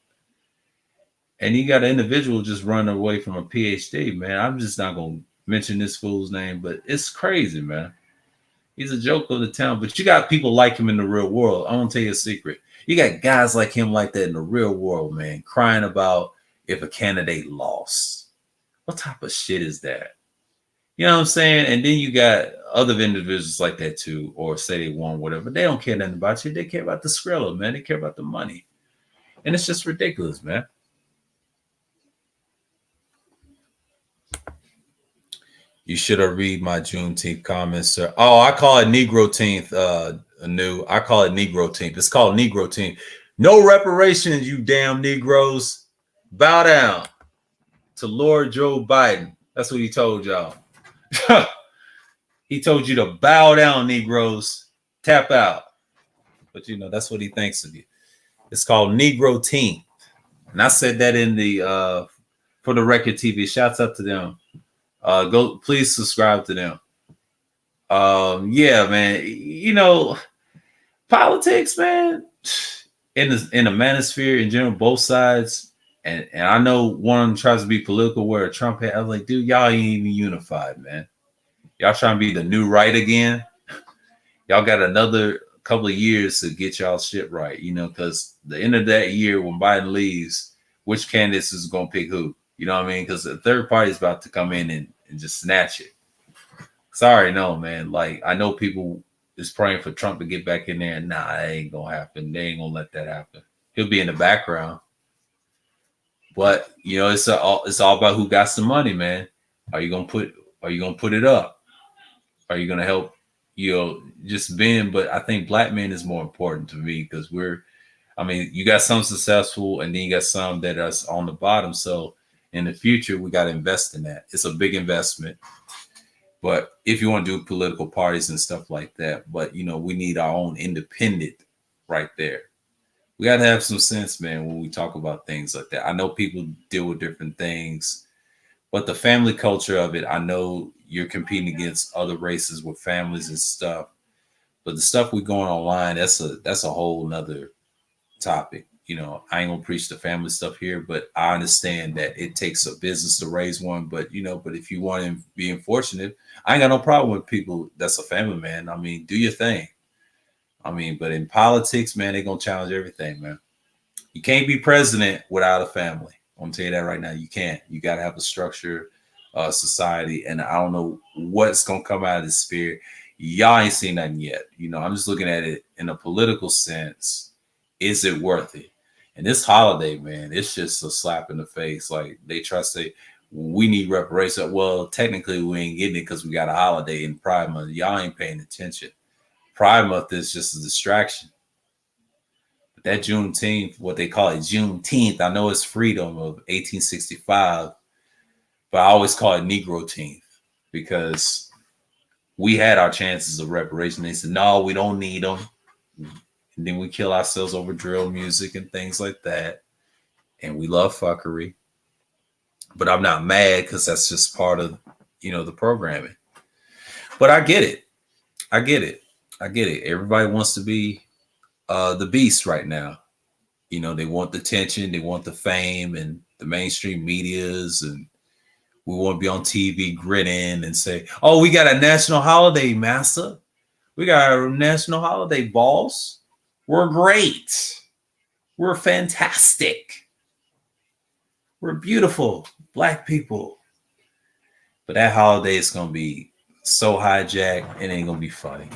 And you got an individual just running away from a PhD, man. I'm just not gonna mention this fool's name, but it's crazy, man. He's a joke of the town, but you got people like him in the real world. I'm gonna tell you a secret. You got guys like him like that in the real world, man, crying about if a candidate lost. What type of shit is that? You know what I'm saying? And then you got other individuals like that too, or say they won whatever. They don't care nothing about you. They care about the Skrilla, man. They care about the money. And it's just ridiculous, man. You should have read my Juneteenth comments, sir. Oh, I call it Negro Teenth, new. I call it Negro Teenth. It's called Negro Teenth. No reparations, you damn Negroes. Bow down to Lord Joe Biden. That's what he told y'all. He told you to bow down, Negroes. Tap out. But you know, that's what he thinks of you. It's called Negro Teenth. And I said that in the for the record TV. Shouts up to them. Go please subscribe to them. Yeah, man. You know, politics, man, in the manosphere in general, both sides, and I know one of them tries to be political where Trump had. I was like, dude, y'all ain't even unified, man. Y'all trying to be the new right again. Y'all got another couple of years to get y'all shit right, you know, because the end of that year when Biden leaves, which candidates is gonna pick who? You know what I mean? Because the third party is about to come in and just snatch it. Sorry, no, man. Like, I know people is praying for Trump to get back in there. Nah, that ain't gonna happen. They ain't gonna let that happen. He'll be in the background. But you know, it's all about who got some money, man. Are you gonna put it up? Are you gonna help, you know, just being? But I think black men is more important to me because I mean, you got some successful and then you got some that are on the bottom. So in the future, we got to invest in that. It's a big investment. But if you want to do political parties and stuff like that, but you know, we need our own independent right there. We got to have some sense, man, when we talk about things like that. I know people deal with different things, but the family culture of it, I know you're competing against other races with families and stuff. But the stuff we going online, that's a whole nother topic. You know, I ain't gonna preach the family stuff here, but I understand that it takes a business to raise one. But you know, but if you want to be unfortunate, I ain't got no problem with people that's a family man. I mean, do your thing. I mean, but in politics, man, they're gonna challenge everything, man. You can't be president without a family. I'm gonna tell you that right now. You can't. You gotta have a structure, society, and I don't know what's gonna come out of this spirit. Y'all ain't seen nothing yet. You know, I'm just looking at it in a political sense. Is it worth it? And this holiday, man, it's just a slap in the face. Like they try to say, we need reparations. Well, technically, we ain't getting it because we got a holiday in Pride Month. Y'all ain't paying attention. Pride Month is just a distraction. But that Juneteenth, what they call it, Juneteenth, I know it's freedom of 1865, but I always call it Negro-teenth because we had our chances of reparation. They said, no, we don't need them. And then we kill ourselves over drill music and things like that. And we love fuckery. But I'm not mad because that's just part of, you know, the programming. But I get it. I get it. I get it. Everybody wants to be the beast right now. You know, they want the attention, they want the fame and the mainstream medias, and we want to be on TV grinning and say, oh, we got a national holiday, massa. We got a national holiday, boss. We're great. We're fantastic. We're beautiful black people. But that holiday is going to be so hijacked, it ain't going to be funny.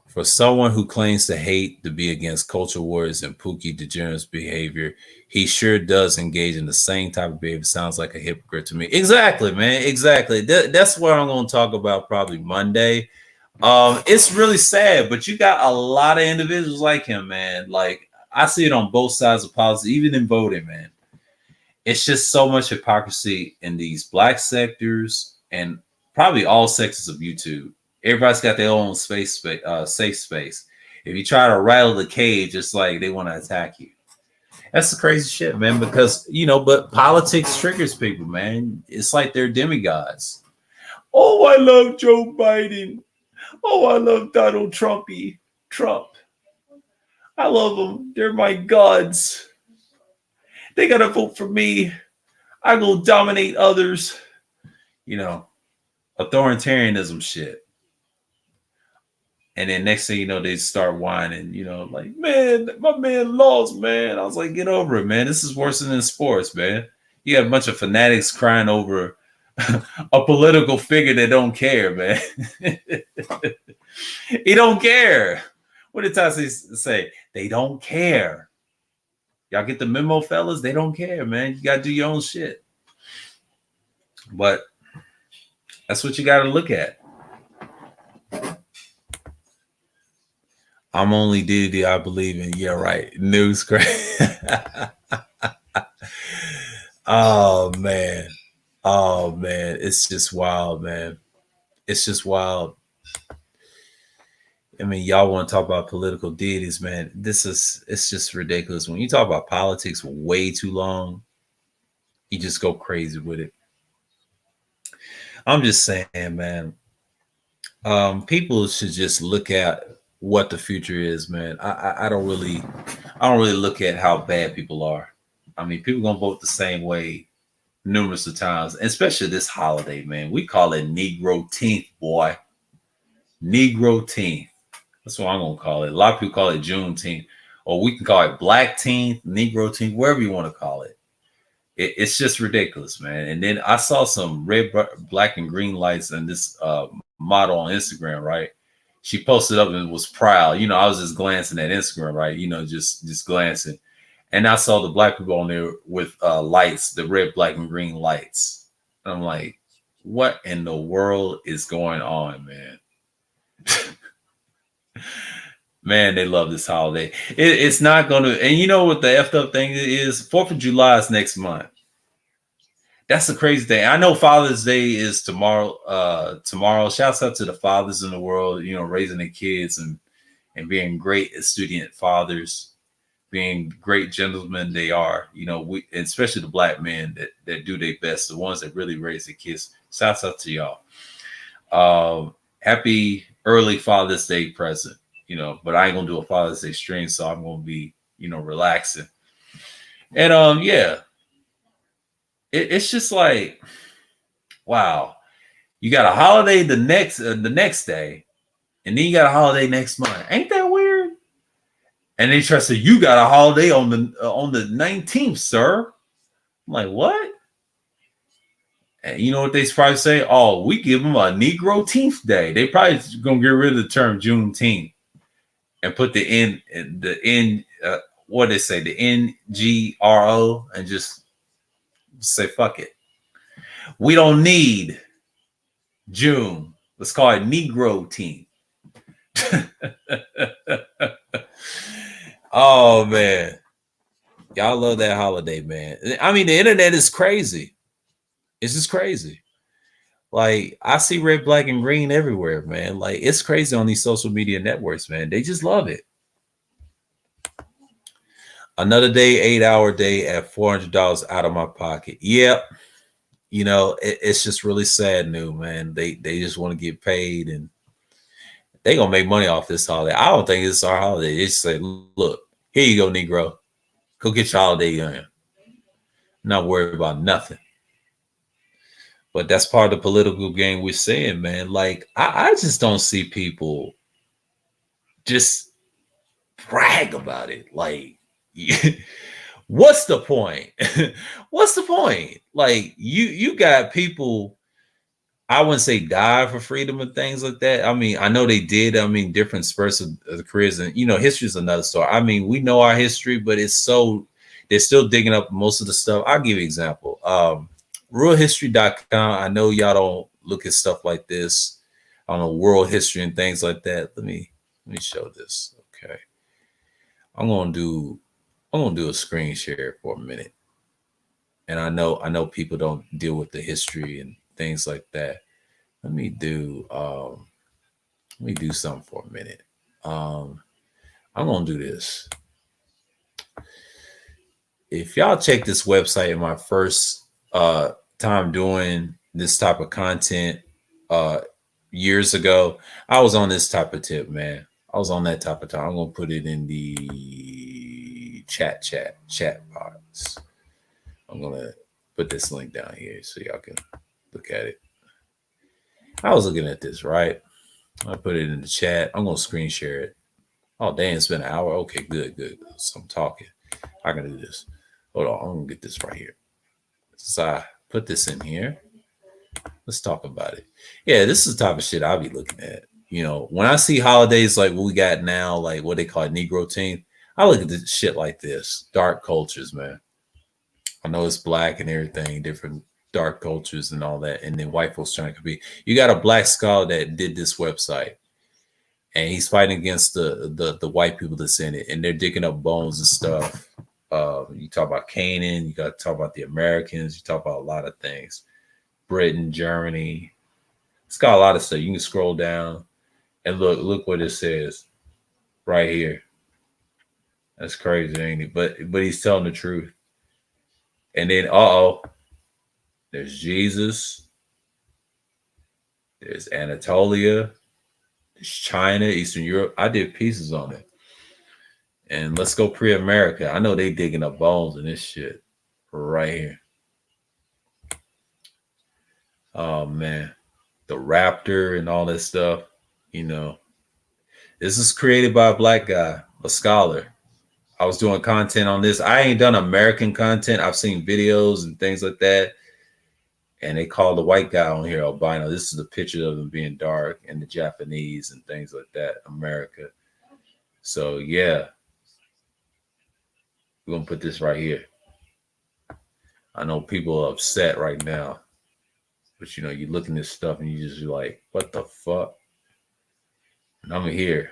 For someone who claims to hate to be against culture wars and Pookie degenerate's behavior, he sure does engage in the same type of behavior. Sounds like a hypocrite to me. Exactly, man. Exactly. That's what I'm going to talk about probably Monday. It's really sad, but you got a lot of individuals like him, man. Like I see it on both sides of politics, even in voting, man. It's just so much hypocrisy in these black sectors and probably all sectors of YouTube. Everybody's got their own safe space. If you try to rattle the cage, it's like they want to attack you. That's the crazy shit, man. Because you know, but politics triggers people, man. It's like they're demigods. Oh, I love Joe Biden. Oh, I love Donald Trump. I love them. They're my gods. They gotta vote for me. I will dominate others. You know, authoritarianism shit. And then next thing you know, they start whining, like, man, my man lost, man. I was like, get over it, man. This is worse than in sports, man. You have a bunch of fanatics crying over a political figure that don't care, man. He don't care. What did Tassi say? They don't care. Y'all get the memo, fellas? They don't care, man. You gotta do your own shit. But that's what you gotta look at. I'm only deity I believe in. Yeah, right. News crazy. Oh man. Oh man. It's just wild, man. It's just wild. I mean, y'all want to talk about political deities, man. It's just ridiculous. When you talk about politics way too long, you just go crazy with it. I'm just saying, man. People should just look at what the future is, man. I don't really look at how bad people are. I mean, people gonna vote the same way numerous of times, especially this holiday, man. We call it Negro Teenth, boy. Negro Teenth. That's what I'm gonna call it. A lot of people call it Juneteenth, or we can call it Black Teenth, Negro Teenth, wherever you want to call it. It's just ridiculous, man. And then I saw some red, black, and green lights and this model on Instagram, right? She posted up and was proud. I was just glancing at Instagram, right? Just glancing. And I saw the black people on there with lights, the red, black, and green lights. And I'm like, what in the world is going on, man? Man, they love this holiday. It's not going to, and you know what the effed up thing is? 4th of July is next month. That's the crazy thing. I know Father's Day is tomorrow. Tomorrow, shouts out to the fathers in the world, raising their kids and being great student fathers, being great gentlemen they are. We, especially the black men that do their best, the ones that really raise their kids. Shouts out to y'all. Happy early Father's Day present. But I ain't gonna do a Father's Day stream, so I'm gonna be, relaxing. And yeah. It's just like, wow, you got a holiday the next day, and then you got a holiday next month. Ain't that weird? And they try to say you got a holiday on the 19th, sir. I'm like, what? And you know what they probably say? Oh, we give them a Negro Teenth Day. They probably gonna get rid of the term Juneteenth and put the N what they say, the NGRO, and just say fuck it. We don't need June. Let's call it Negro Team. Oh man. Y'all love that holiday, man. I mean, the internet is crazy. It's just crazy. Like, I see red, black, and green everywhere, man. Like, it's crazy on these social media networks, man. They just love it. Another day, 8-hour day at $400 out of my pocket. Yep. It's just really sad news, man. They just want to get paid, and they gonna make money off this holiday. I don't think it's our holiday. They just say, look, here you go, Negro. Go get your holiday on. Not worried about nothing. But that's part of the political game we're saying, man. Like, I just don't see people just brag about it. Like, what's the point? What's the point? Like, you got people, I wouldn't say die for freedom and things like that. I mean, I know they did. I mean, different spurts of the careers, and history is another story. I mean, we know our history, but they're still digging up most of the stuff. I'll give you an example. Realhistory.com. I know y'all don't look at stuff like this. I don't know, world history and things like that. Let me show this. Okay. I'm gonna do a screen share for a minute. And I know people don't deal with the history and things like that. Let me do something for a minute. I'm gonna do this. If y'all check this website in my first time doing this type of content years ago, I was on this type of tip, man. I was on that type of time. I'm gonna put it in the chat box. I'm gonna put this link down here so y'all can look at it. I was looking at this, right? I put it in the chat. I'm gonna screen share it. Oh damn, it's been an hour. Okay, good. So I'm talking. I can do this. Hold on, I'm gonna get this right here. So I put this in here. Let's talk about it. Yeah, this is the type of shit I'll be looking at. You know, when I see holidays like what we got now, like what they call it, Negro Teen, I look at this shit like this. Dark cultures, man. I know it's black and everything, different dark cultures and all that. And then white folks trying to compete. You got a black scholar that did this website and he's fighting against the white people that's in it, and they're digging up bones and stuff. You talk about Canaan, you got to talk about the Americans, you talk about a lot of things. Britain, Germany, it's got a lot of stuff. You can scroll down and look what it says right here. That's crazy, ain't it? But he's telling the truth. And then there's Jesus, there's Anatolia, there's China, Eastern Europe. I did pieces on it. And let's go pre-America. I know they digging up bones in this shit right here. Oh man, the Raptor and all that stuff. You know, this is created by a black guy, a scholar. I was doing content on this. I ain't done American content. I've seen videos and things like that. And they call the white guy on here albino. This is a picture of them being dark and the Japanese and things like that. America. So yeah, we're gonna put this right here. I know people are upset right now, but you know, you look at this stuff and you just like, what the fuck? And I'm here.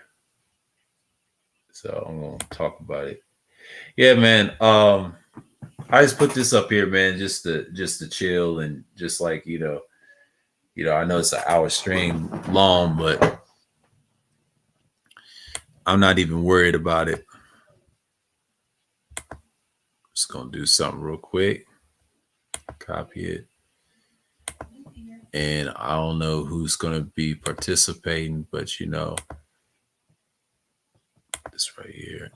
So I'm gonna talk about it. Yeah, man. I just put this up here, man, just to chill and just like, I know it's an hour stream long, but I'm not even worried about it. Just gonna do something real quick. Copy it. And I don't know who's gonna be participating, but you know, this right here.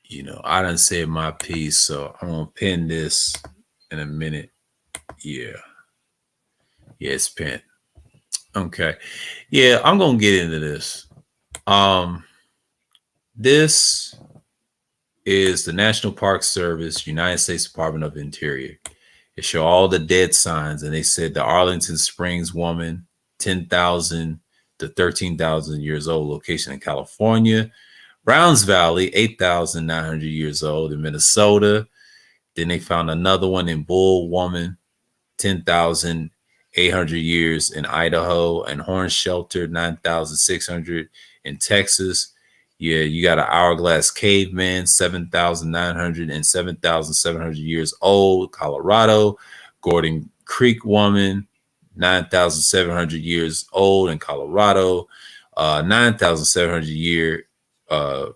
You know, I done said my piece, so I'm gonna pin this in a minute. Yeah. Yeah, it's pinned. Okay. Yeah, I'm gonna get into this. This is the National Park Service, United States Department of Interior. It show all the dead signs, and they said the Arlington Springs woman, 10,000 to 13,000 years old, location in California. Browns Valley, 8,900 years old in Minnesota. Then they found another one in Bull Woman, 10,800 years in Idaho, and Horn Shelter, 9,600 in Texas. Yeah, you got an Hourglass Caveman, 7,900 and 7,700 years old, Colorado. Gordon Creek Woman, 9,700 years old in Colorado. 9,700 year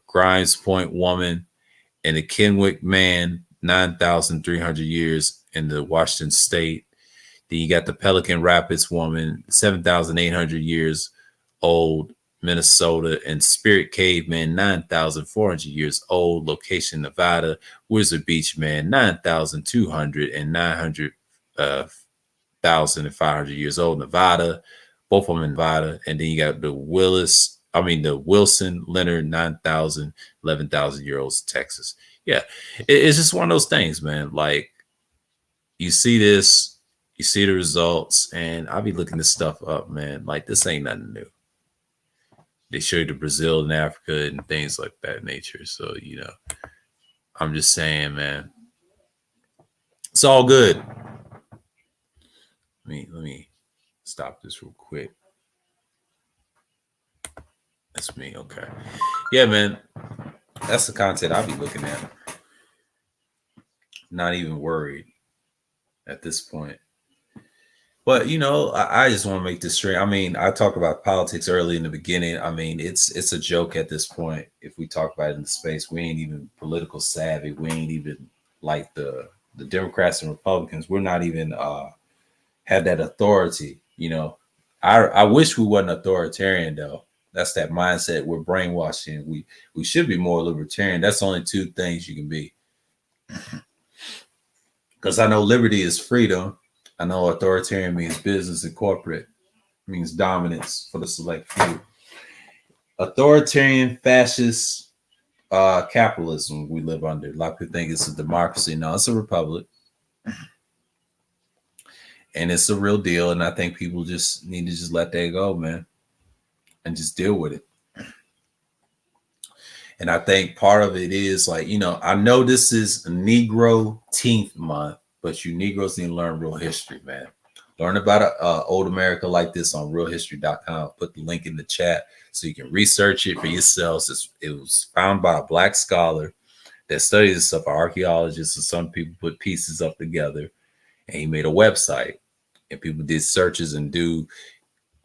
Grimes Point Woman, and the Kenwick Man, 9,300 years in the Washington State. Then you got the Pelican Rapids Woman, 7,800 years old, Minnesota, and Spirit Caveman, 9,400 years old, location Nevada. Wizard Beach Man, 9,200 and 900,500 years old, Nevada. Both of them in Nevada. And then you got the Wilson Leonard, 9,000, 11,000 year olds, Texas. Yeah, it's just one of those things, man. Like, you see this, you see the results, and I'll be looking this stuff up, man. Like, this ain't nothing new. They show you the Brazil and Africa and things like that nature. So, you know, I'm just saying, man, it's all good. Let me stop this real quick. That's me. Okay. Yeah, man. That's the content I'll be looking at. Not even worried at this point. But you know, I just want to make this straight. I mean, I talked about politics early in the beginning. I mean, it's a joke at this point. If we talk about it in the space, we ain't even political savvy. We ain't even like the Democrats and Republicans. We're not even have that authority. You know, I wish we wasn't authoritarian though. That's that mindset. We're brainwashing. We should be more libertarian. That's only two things you can be. Because I know liberty is freedom. I know authoritarian means business and corporate, means dominance for the select few. Authoritarian, fascist, capitalism we live under. A lot of people think it's a democracy. No, it's a republic. And it's a real deal. And I think people just need to just let that go, man, and just deal with it. And I think part of it is like, I know this is Negro 10th month, but you Negroes need to learn real history, man. Learn about old America like this on realhistory.com. Put the link in the chat so you can research it for yourselves. It was found by a Black scholar that studies this stuff, an archaeologist, and some people put pieces up together, and he made a website, and people did searches and do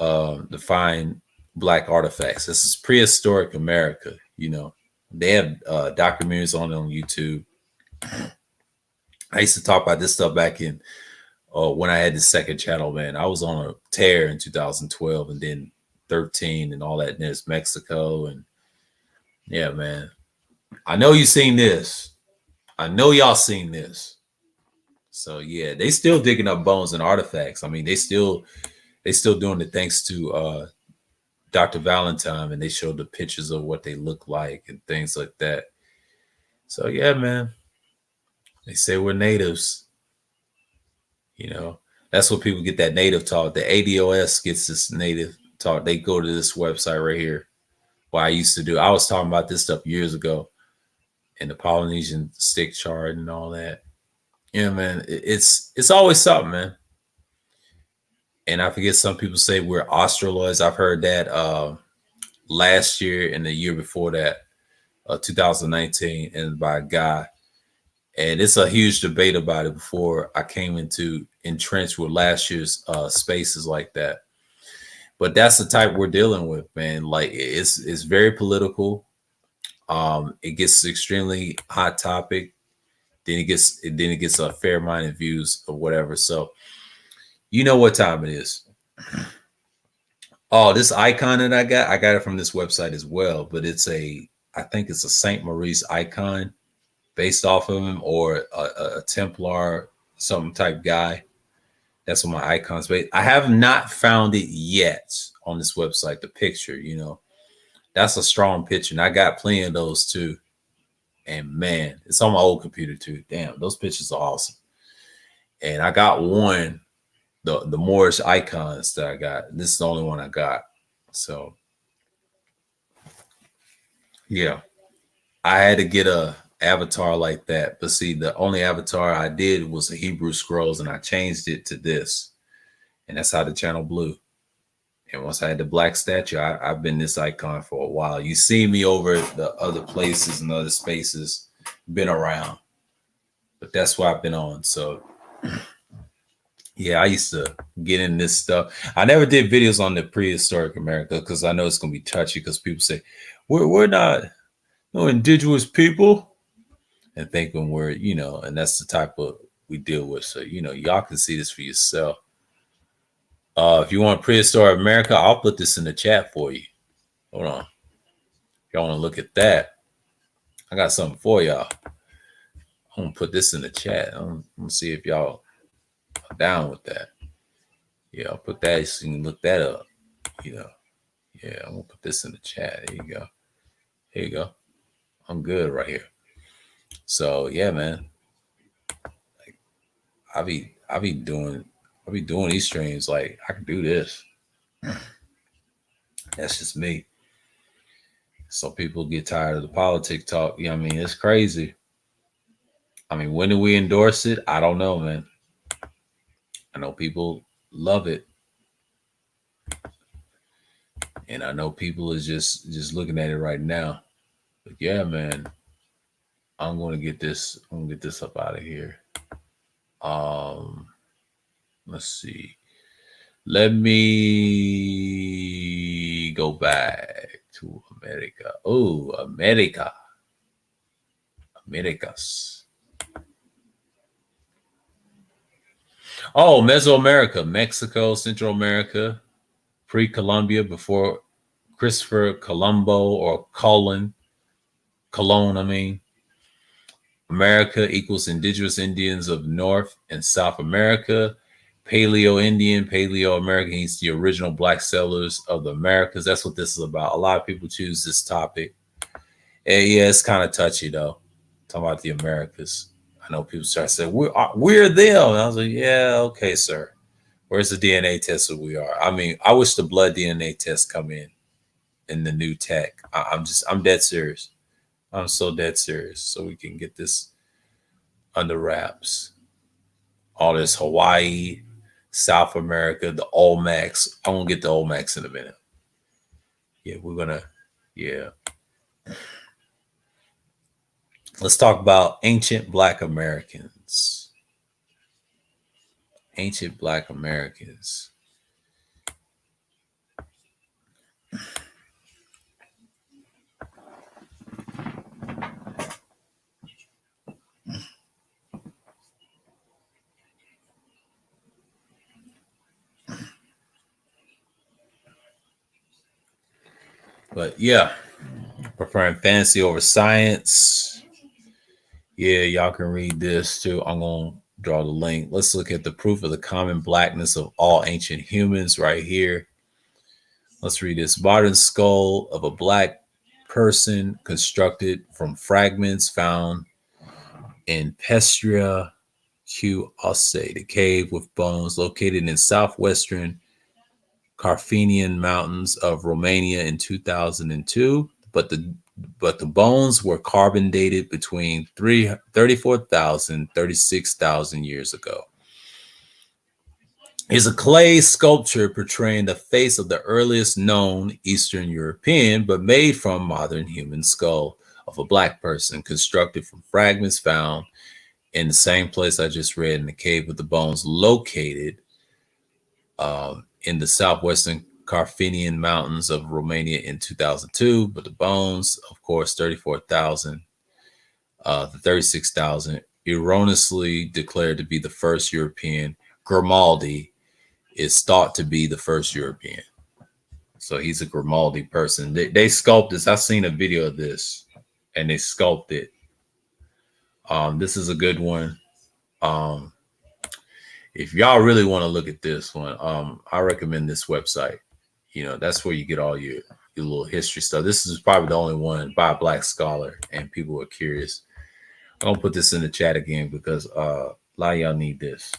to find Black artifacts. This is prehistoric America, They have documentaries on YouTube. I used to talk about this stuff back in when I had the second channel, man. I was on a tear in 2012 and then 13 and all that. And there's Mexico. And yeah, man. I know you seen this. I know y'all seen this. So yeah, they still digging up bones and artifacts. I mean, they still doing it thanks to Dr. Valentine, and they showed the pictures of what they look like and things like that. So yeah, man. They say we're natives. That's what people get that native talk. The ADOS gets this native talk. They go to this website right here. What I used to do. I was talking about this stuff years ago in the Polynesian stick chart and all that. Yeah, man. It's always something, man. And I forget, some people say we're Australoids. I've heard that last year and the year before that, 2019, and by a guy. And it's a huge debate about it before I came into entrenched with last year's spaces like that. But that's the type we're dealing with, man. Like it's very political. It gets extremely hot topic. Then it gets a fair-minded views of whatever. So you know what time it is. Oh, this icon that I got it from this website as well. But I think it's a Saint Maurice icon based off of him, or a Templar, some type guy. That's what my icon's based. I have not found it yet on this website. The picture, that's a strong picture, and I got plenty of those too. And man, it's on my old computer too. Damn, those pictures are awesome. And I got one, the Moorish icons that I got. This is the only one I got. So yeah, I had to get a avatar like that. But see, the only avatar I did was the Hebrew scrolls, and I changed it to this. And that's how the channel blew. And once I had the black statue, I've been this icon for a while. You see me over the other places and other spaces, been around. But that's why I've been on. So yeah, I used to get in this stuff. I never did videos on the prehistoric America because I know it's gonna be touchy, because people say we're not no indigenous people, and thinking we're, and that's the type of we deal with. So y'all can see this for yourself. If you want prehistoric America, I'll put this in the chat for you. Hold on. If y'all want to look at that, I got something for y'all. I'm gonna put this in the chat. I'm gonna see if y'all are down with that. Yeah, I'll put that so you can look that up. Yeah, I'm gonna put this in the chat. There you go. Here you go. I'm good right here. So yeah, man. Like I be doing these streams. Like I can do this. That's just me. Some people get tired of the politic talk. I mean, it's crazy. I mean, when do we endorse it? I don't know, man. I know people love it. And I know people is just looking at it right now. But yeah, man, I'm gonna get this up out of here. Let's see. Let me go back to America. Oh, America. Americas. Oh, Mesoamerica, Mexico, Central America, pre-Columbia, before Christopher Colombo or Cologne, I mean. America equals indigenous Indians of North and South America. Paleo Indian, Paleo American, he's the original black settlers of the Americas. That's what this is about. A lot of people choose this topic. And yeah, it's kind of touchy though. Talking about the Americas. I know people start saying we're them. And I was like, yeah, okay, sir. Where's the DNA test that we are? I mean, I wish the blood DNA test come in the new tech. I'm dead serious. I'm so dead serious. So we can get this under wraps. All this Hawaii, South America, the Olmecs. I'm gonna get the Olmecs in a minute. Yeah, we're gonna. Yeah. Let's talk about ancient Black Americans. Ancient Black Americans. But yeah, preferring fantasy over science. Yeah, y'all can read this too. I'm going to draw the link. Let's look at the proof of the common blackness of all ancient humans right here. Let's read this. Modern skull of a black person constructed from fragments found in Pestria Q. Osse, the cave with bones located in southwestern Carpathian Mountains of Romania in 2002. But the bones were carbon dated between 34,000 36,000 years ago. Is a clay sculpture portraying the face of the earliest known Eastern European, but made from modern human skull of a black person, constructed from fragments found in the same place I just read in the cave with the bones, located in the southwestern Carpathian Mountains of Romania in 2002. But the bones, of course, 34,000, the 36,000, erroneously declared to be the first European. Grimaldi is thought to be the first European. So he's a Grimaldi person. They sculpt this. I've seen a video of this, and they sculpt it. This is a good one. If y'all really want to look at this one, I recommend this website. You know, that's where you get all your little history stuff. This is probably the only one by a black scholar, and people are curious. I'm gonna put this in the chat again because a lot of y'all need this.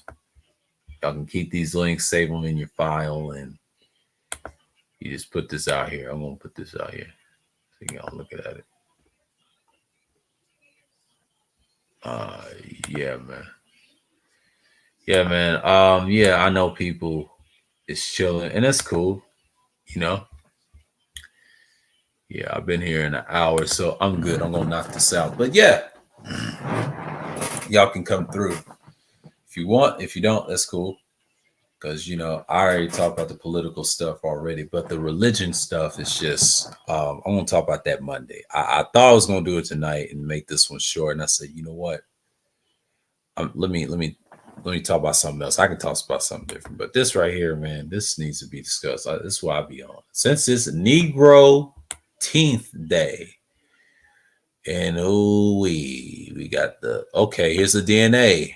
Y'all can keep these links, save them in your file, and you just put this out here. I'm gonna put this out here so y'all look at it. Yeah, man. Yeah, man. Yeah, I know people is chilling, and that's cool. You know, yeah, I've been here in an hour, so I'm good. I'm gonna knock this out. But yeah, y'all can come through if you want. If you don't, that's cool. Because you know, I already talked about the political stuff already, but the religion stuff is just. I'm gonna talk about that Monday. I thought I was gonna do it tonight and make this one short, and I said, you know what? Let me talk about something else. I can talk about something different, but this right here, man, this needs to be discussed. This is why I be on. Since it's Negro 10th Day, and we got here's the DNA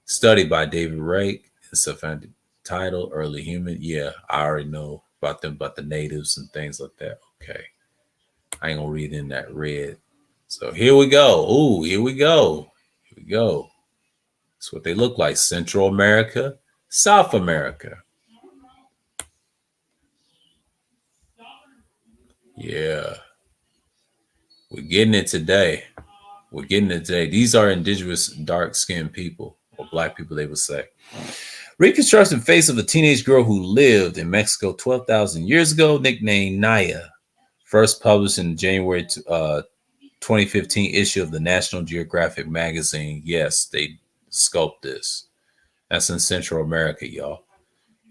study by David Rake. It's a title, Early Human. Yeah, I already know about them, about the natives and things like that. Okay, I ain't gonna read in that red. So here we go. Ooh, here we go. Here we go. That's what they look like. Central America, South America. Yeah. We're getting it today. We're getting it today. These are indigenous dark-skinned people, or black people, they would say. Reconstruction face of a teenage girl who lived in Mexico 12,000 years ago, nicknamed Naya. First published in January 2015 issue of the National Geographic magazine. Yes, they sculpt this. That's in Central America, y'all.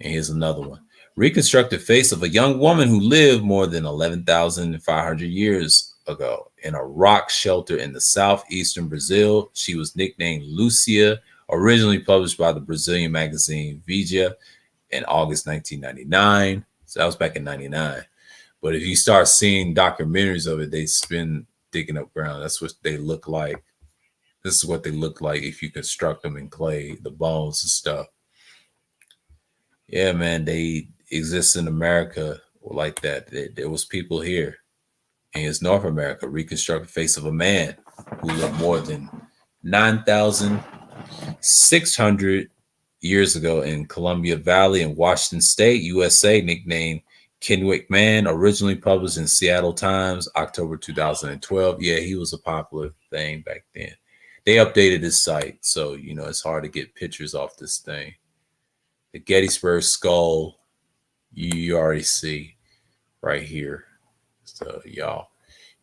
And here's another one. Reconstructed face of a young woman who lived more than 11,500 years ago in a rock shelter in the southeastern Brazil. She was nicknamed Lucia, originally published by the Brazilian magazine Veja in August 1999. So that was back in 99. But if you start seeing documentaries of it, they spin digging up ground. That's what they look like. This is what they look like if you construct them in clay, the bones and stuff. Yeah, man, they exist in America like that. There was people here in his North America reconstruct the face of a man who lived more than 9,600 years ago in Columbia Valley in Washington State, USA, nicknamed Kennewick Man, originally published in Seattle Times, October 2012. Yeah, he was a popular thing back then. They updated his site, so it's hard to get pictures off this thing. The Gettysburg skull, you already see right here. So y'all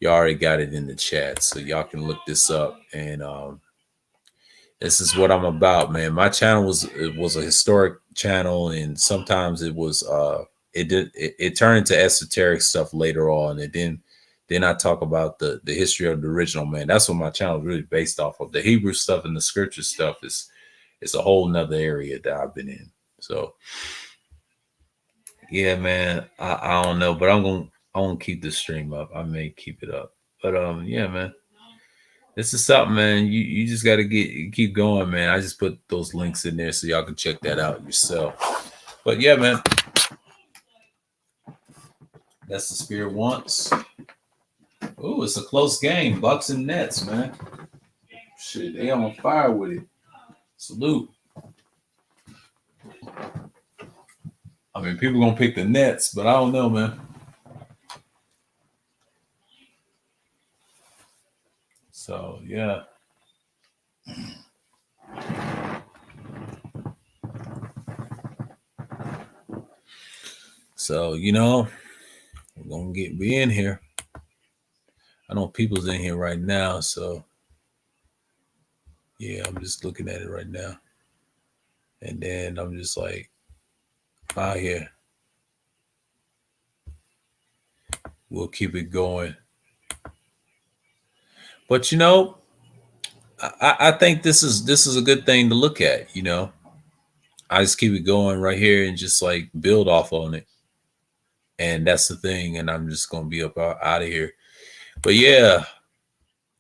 already got it in the chat, so y'all can look this up. And this is what I'm about, man. My channel was a historic channel, and sometimes it turned into esoteric stuff later on, and then I talk about the history of the original man. That's what my channel is really based off of. The Hebrew stuff and the scripture stuff is a whole nother area that I've been in. So yeah, man, I don't know, but I won't keep the stream up. I may keep it up, but yeah, man. This is something, man. You just got to keep going, man. I just put those links in there so y'all can check that out yourself. But yeah, man, that's the spirit wants. Oh, it's a close game, Bucks and Nets, man. Shit, they on fire with it. Salute. I mean, people gonna pick the Nets, but I don't know, man. So yeah. So we're gonna be in here. I know people's in here right now, so yeah, I'm just looking at it right now. And then I'm just like, out here. We'll keep it going. But I think this is a good thing to look at, I just keep it going right here and just like build off on it. And that's the thing. And I'm just gonna be up out of here. But yeah,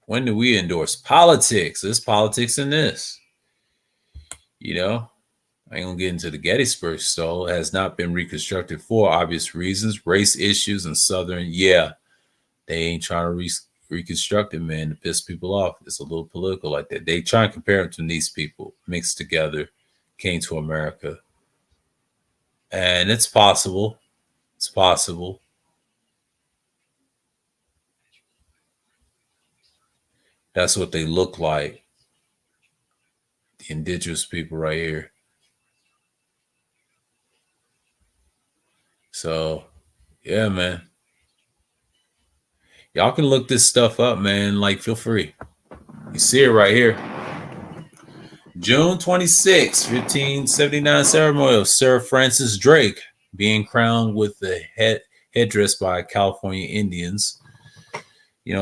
when do we endorse politics? There's politics in this. I ain't gonna get into the Gettysburg skull. It has not been reconstructed for obvious reasons, race issues and Southern. Yeah, they ain't trying to reconstruct it, man, to piss people off. It's a little political like that. They try and compare them to these people mixed together, came to America. And it's possible. It's possible. That's what they look like. The indigenous people right here. So, yeah, man. Y'all can look this stuff up, man. Like, feel free. You see it right here. June 26, 1579 ceremony of Sir Francis Drake being crowned with the headdress by California Indians.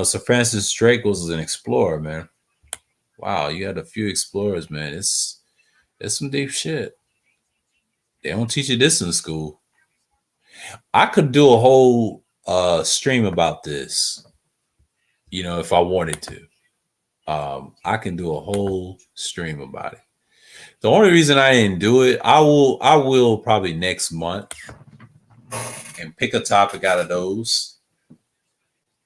Sir Francis Drake was an explorer, man. Wow, you had a few explorers, man. It's some deep shit. They don't teach you this in school. I could do a whole stream about this, if I wanted to. I can do a whole stream about it. The only reason I didn't do it, I will probably next month and pick a topic out of those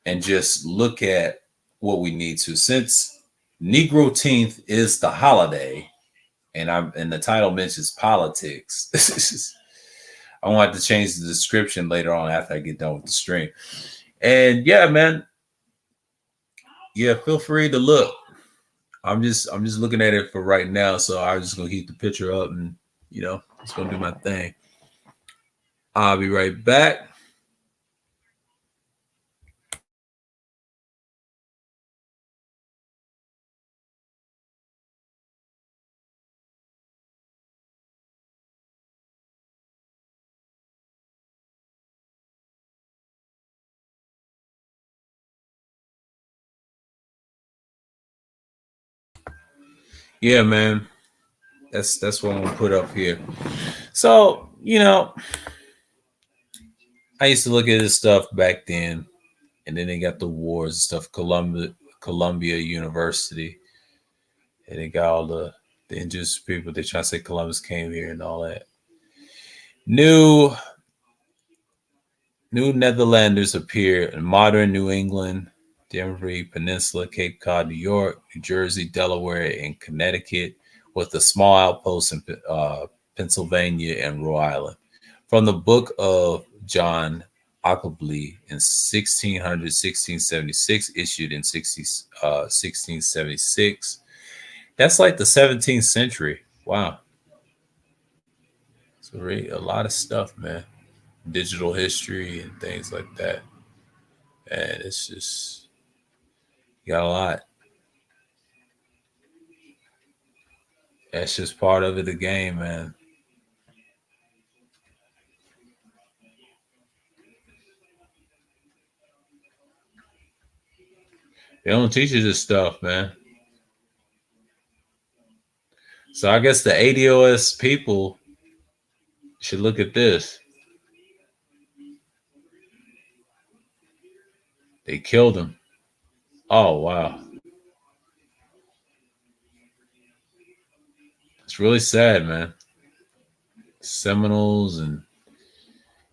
and just look at what we need to. Since Negroteenth is the holiday, and the title mentions politics. I won't have to change the description later on after I get done with the stream. And yeah, man. Yeah, feel free to look. I'm just looking at it for right now, so I'm just gonna keep the picture up and just gonna do my thing. I'll be right back. Yeah, man. That's what I'm gonna put up here. So, I used to look at this stuff back then, and then they got the wars and stuff. Columbia University, and they got all the indigenous people. They try to say Columbus came here and all that. New New Netherlanders appear in modern New England, Denver Peninsula, Cape Cod, New York, New Jersey, Delaware, and Connecticut, with a small outpost in Pennsylvania and Rhode Island. From the Book of John Ockleby in 1676, issued in 1676. That's like the 17th century. Wow. So really a lot of stuff, man. Digital history and things like that. And it's just, you got a lot. That's just part of it, the game, man. They don't teach you this stuff, man. So I guess the ADOS people should look at this. They killed him. Oh, wow. It's really sad, man. Seminoles and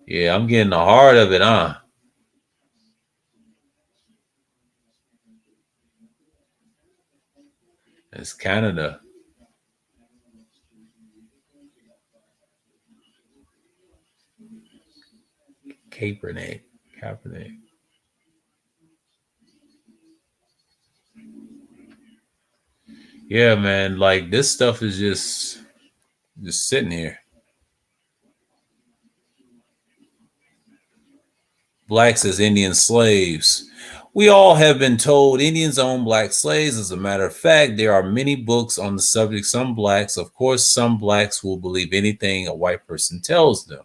yeah, I'm getting the heart of it, huh? It's Canada. Kaepernick. Kaepernick. Yeah, man. Like this stuff is just sitting here. Blacks as Indian slaves. We all have been told Indians own black slaves. As a matter of fact, there are many books on the subject. Some blacks, of course, some blacks will believe anything a white person tells them.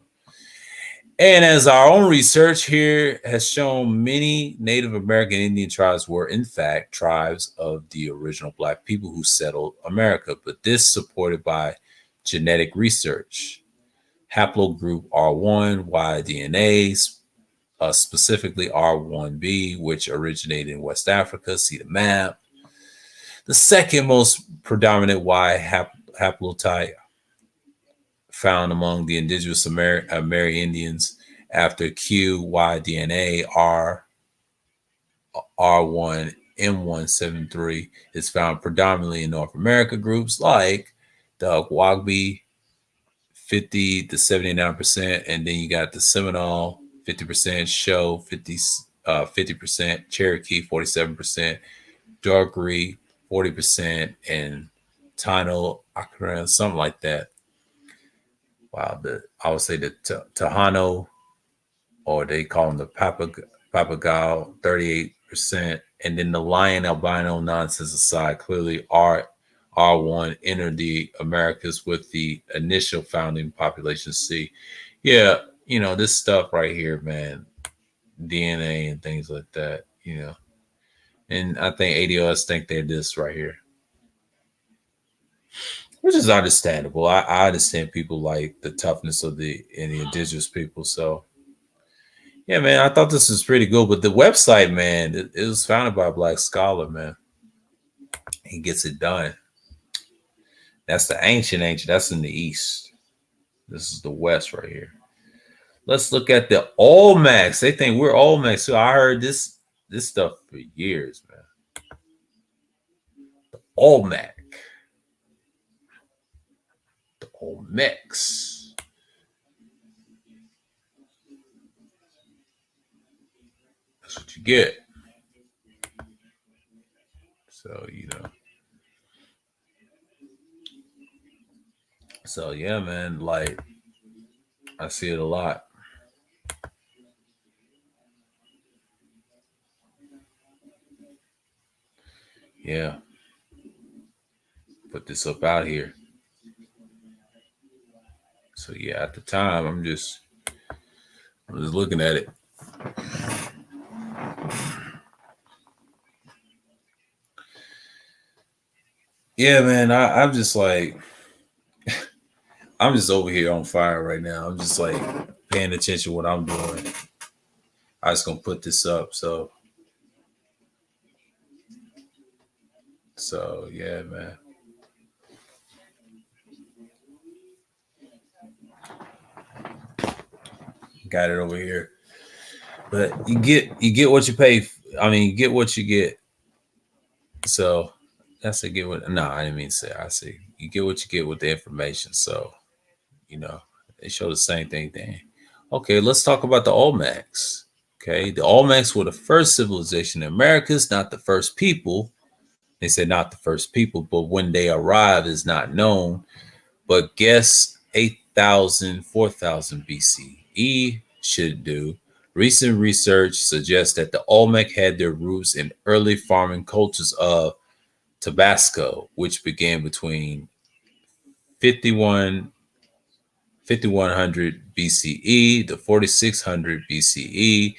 And as our own research here has shown, many Native American Indian tribes were, in fact, tribes of the original black people who settled America. But this supported by genetic research. Haplogroup R1, Y DNA, specifically R1b, which originated in West Africa. See the map. The second most predominant Y haplotype found among the indigenous Amerindians after QY DNA R1 M173 is found predominantly in North America groups like the Wagbi 50 to 79%, and then you got the Seminole 50%, Show 50%, Cherokee 47%, Darkry 40%, and Tano Akran, something like that. Wow, I would say the Tejano, or they call them the Papagayo, 38%, and then the Lion albino nonsense aside, clearly R1 entered the Americas with the initial founding population C. Yeah, this stuff right here, man, DNA and things like that. And I think ADOS think they're this right here, which is understandable. I understand people like the toughness of the indigenous people. So yeah, man, I thought this was pretty good. But the website, man, it was founded by a black scholar, man. He gets it done. That's the ancient. That's in the east. This is the west right here. Let's look at the Olmecs. They think we're Olmecs. So I heard this stuff for years, man. Olmec. The Olmecs. That's what you get. So, So yeah, man, like I see it a lot. Yeah. Put this up out here. So yeah, at the time I'm just looking at it. Yeah, man, I'm just like I'm just over here on fire right now. I'm just like paying attention to what I'm doing. I was gonna put this up. So yeah, man. Got it over here. But you get what you pay. I mean, you get what you get. So that's a get what. No, I didn't mean to say. I see. You get what you get with the information. So you know they show the same thing. Then okay, let's talk about the Olmecs. Okay, the Olmecs were the first civilization in Americas, not the first people. They said not the first people, but when they arrived is not known. But guess 8,000, 4,000 BCE should do. Recent research suggests that the Olmec had their roots in early farming cultures of Tabasco, which began between 51 5100 BCE to 4600 BCE.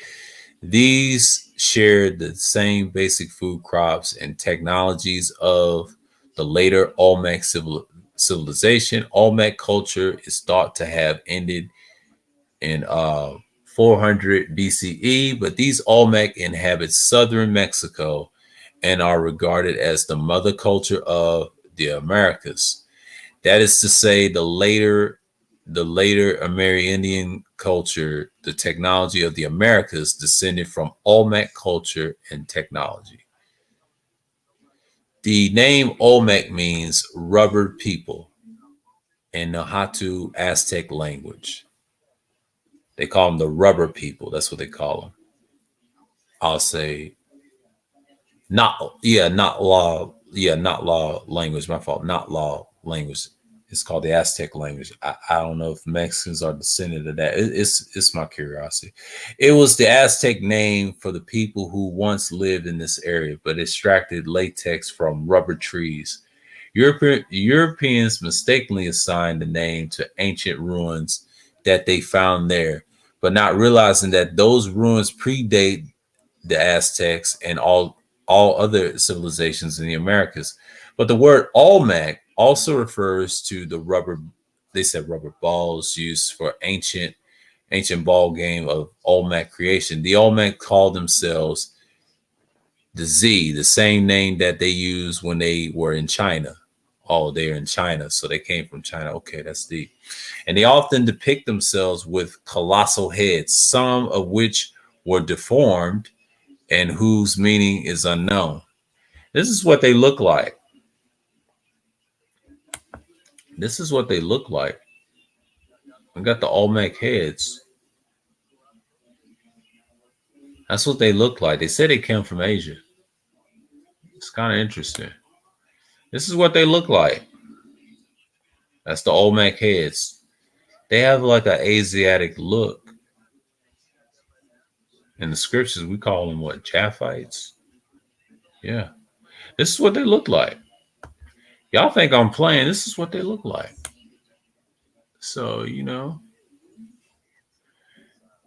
These shared the same basic food crops and technologies of the later Olmec civilization. Olmec culture is thought to have ended in 400 BCE, but these Olmec inhabit southern Mexico and are regarded as the mother culture of the Americas. That is to say, the later Amerindian culture, the technology of the Americas descended from Olmec culture and technology. The name Olmec means rubber people in Nahuatl Aztec language. They call them the rubber people. That's what they call them. I'll say not law language. My fault. Not law language. It's called the Aztec language. I don't know if Mexicans are descended of that. It's my curiosity. It was the Aztec name for the people who once lived in this area, but extracted latex from rubber trees. Europeans mistakenly assigned the name to ancient ruins that they found there, but not realizing that those ruins predate the Aztecs and all other civilizations in the Americas. But the word Olmec also refers to the rubber. They said rubber balls used for ancient ball game of Olmec creation. The Olmec called themselves the Z, the same name that they used when they were in China. Oh, they're in China, so they came from China. Okay, that's deep. And they often depict themselves with colossal heads, some of which were deformed and whose meaning is unknown. This is what they look like. This is what they look like. We got the Olmec heads. That's what they look like. They said they came from Asia. It's kind of interesting. This is what they look like. That's the Olmec heads. They have like an Asiatic look. In the scriptures, we call them what? Japhites? Yeah. This is what they look like. Y'all think I'm playing. This is what they look like. So,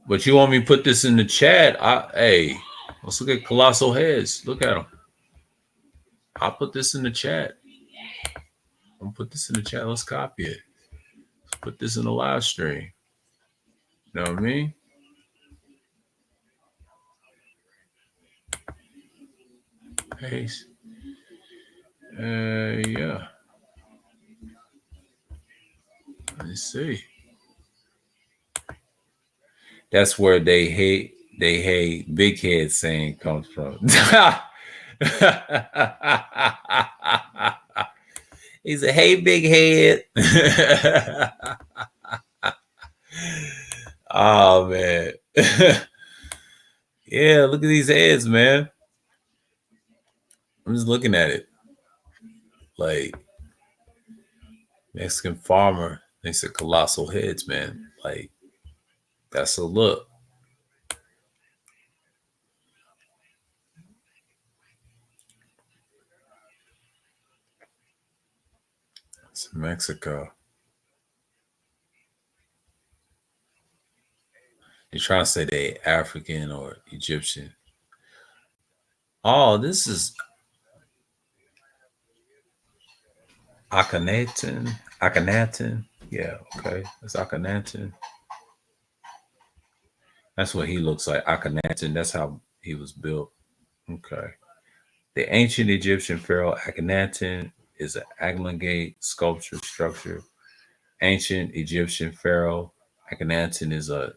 but you want me to put this in the chat? Hey, let's look at colossal heads. Look at them. I'll put this in the chat. I'm gonna put this in the chat. Let's copy it. Let's put this in the live stream. You know what I mean? Hey, yeah. Let's see. That's where they hate big head saying comes from. He's a hey big head. Oh man. Yeah, look at these heads, man. I'm just looking at it. Like Mexican farmer thinks of colossal heads, man. Like that's a look. It's Mexico. You're trying to say they African or Egyptian. Oh, this is Akhenaten. Akhenaten. Yeah, okay. It's Akhenaten. That's what he looks like. Akhenaten. That's how he was built. Okay. The ancient Egyptian pharaoh Akhenaten is an agglomate sculpture structure. Ancient Egyptian pharaoh Akhenaten is a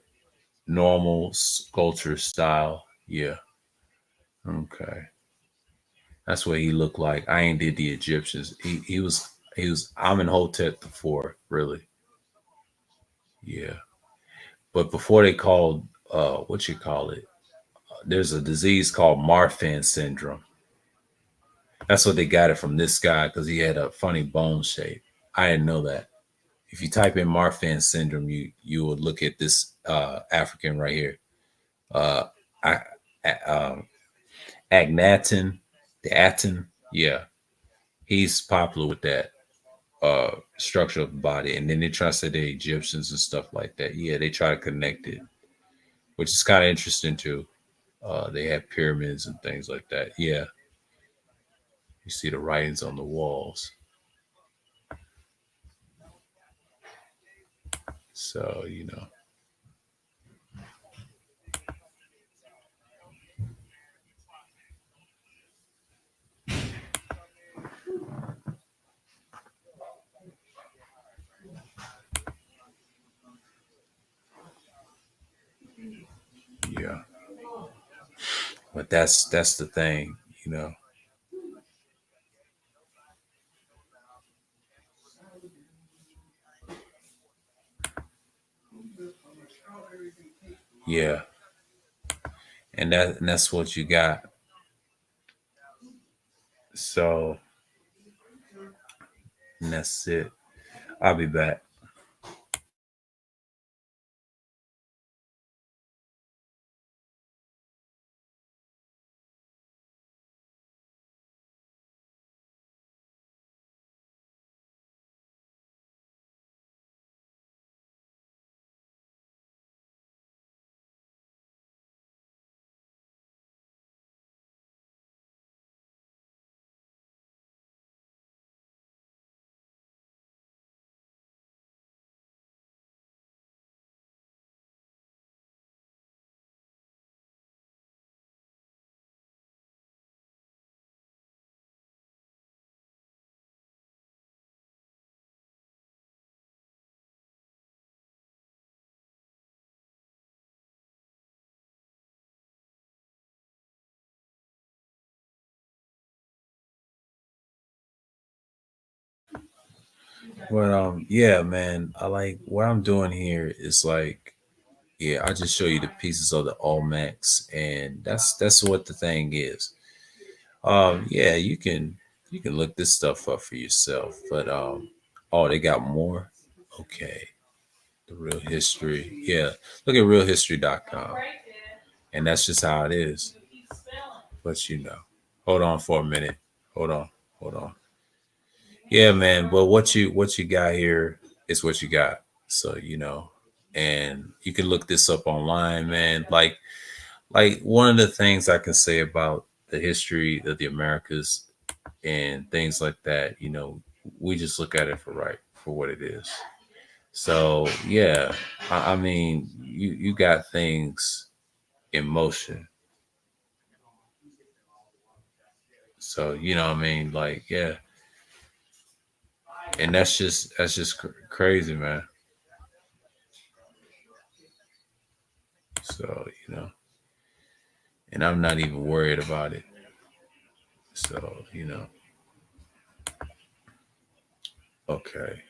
normal sculpture style. Yeah. Okay. That's what he looked like. I ain't did the Egyptians. He was Amenhotep the fourth, really. Yeah. But before they called what you call it, there's a disease called Marfan syndrome. That's what they got it from this guy because he had a funny bone shape. I didn't know that. If you type in Marfan syndrome, you will look at this African right here. Uh, I, Agnatin, the Aten, yeah, he's popular with that structure of the body, and then they try to say the Egyptians and stuff like that. Yeah, they try to connect it, which is kind of interesting too. They have pyramids and things like that. Yeah, you see the writings on the walls. So yeah, but that's the thing, you know. Yeah, and that's what you got. So and that's it. I'll be back. But yeah, man, I like what I'm doing here is like, yeah, I just show you the pieces of the Olmecs, and that's what the thing is. Yeah, you can look this stuff up for yourself, but oh, they got more. Okay, the real history. Yeah, look at realhistory.com, and that's just how it is. But hold on for a minute. Hold on, hold on. Yeah, man. But what you got here is what you got. So and you can look this up online, man. Like one of the things I can say about the history of the Americas and things like that, we just look at it for what it is. So yeah, I mean, you got things in motion. So what I mean, like yeah, and that's just crazy, man. So and I'm not even worried about it. So okay,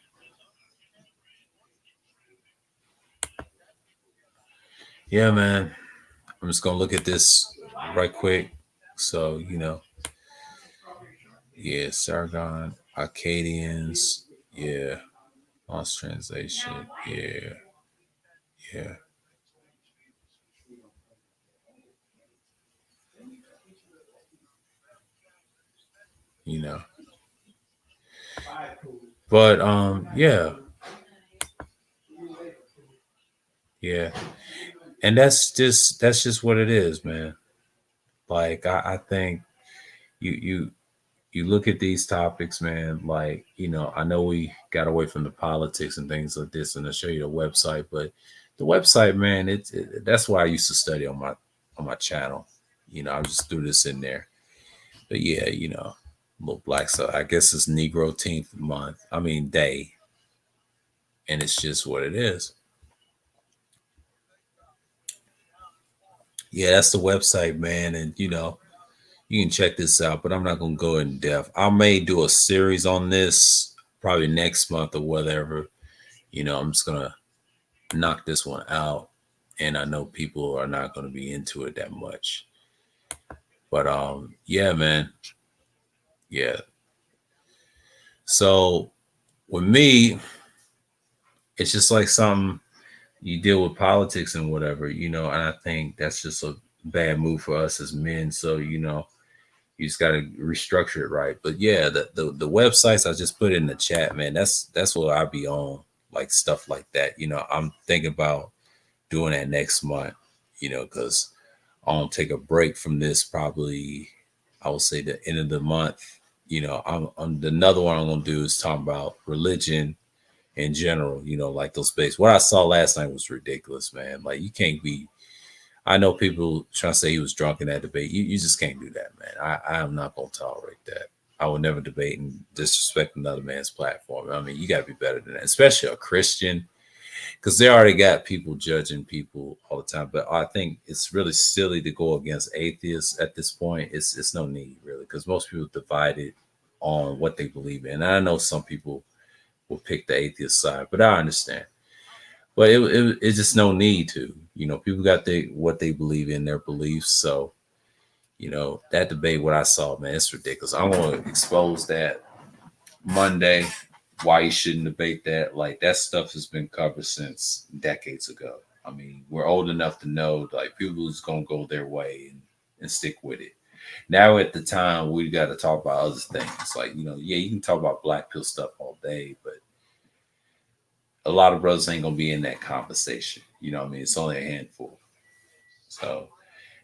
yeah, man. I'm just gonna look at this right quick. So yeah, Sargon, Akkadians, yeah, lost translation, yeah, yeah, you know. But yeah, yeah, and that's just what it is, man. Like I think you you look at these topics, man. Like I know we got away from the politics and things like this, and I'll show you the website, but The website, man, that's why I used to study on my channel. I just threw this in there. But yeah, little black. So I guess it's Negro Teenth month. I mean day, and it's just what it is. Yeah, that's the website, man, and you can check this out. But I'm not gonna go in depth. I may do a series on this probably next month or whatever. I'm just gonna knock this one out, and I know people are not gonna be into it that much. But yeah, man, yeah. So with me, it's just like something you deal with politics and whatever, and I think that's just a bad move for us as men. So, you just gotta restructure it right. But yeah, the websites I just put in the chat, man, that's what I be on, like stuff like that. I'm thinking about doing that next month, because I'll take a break from this probably I would say the end of the month. I'm another one I'm gonna do is talk about religion in general, like those space. What I saw last night was ridiculous, man. Like you can't be. I know people trying to say he was drunk in that debate. You just can't do that, man. I am not gonna tolerate that. I will never debate and disrespect another man's platform. I mean, you gotta be better than that, especially a Christian, because they already got people judging people all the time. But I think it's really silly to go against atheists at this point. It's no need really, because most people divided on what they believe in. And I know some people will pick the atheist side, but I understand. But it's just no need to. People got what they believe in, their beliefs. So that debate, what I saw, man, it's ridiculous. I want to expose that Monday. Why you shouldn't debate that? Like that stuff has been covered since decades ago. I mean, we're old enough to know like people is gonna go their way and stick with it. Now at the time we got to talk about other things. Like yeah, you can talk about black pill stuff all day, but a lot of brothers ain't gonna be in that conversation. You know what I mean? It's only a handful. So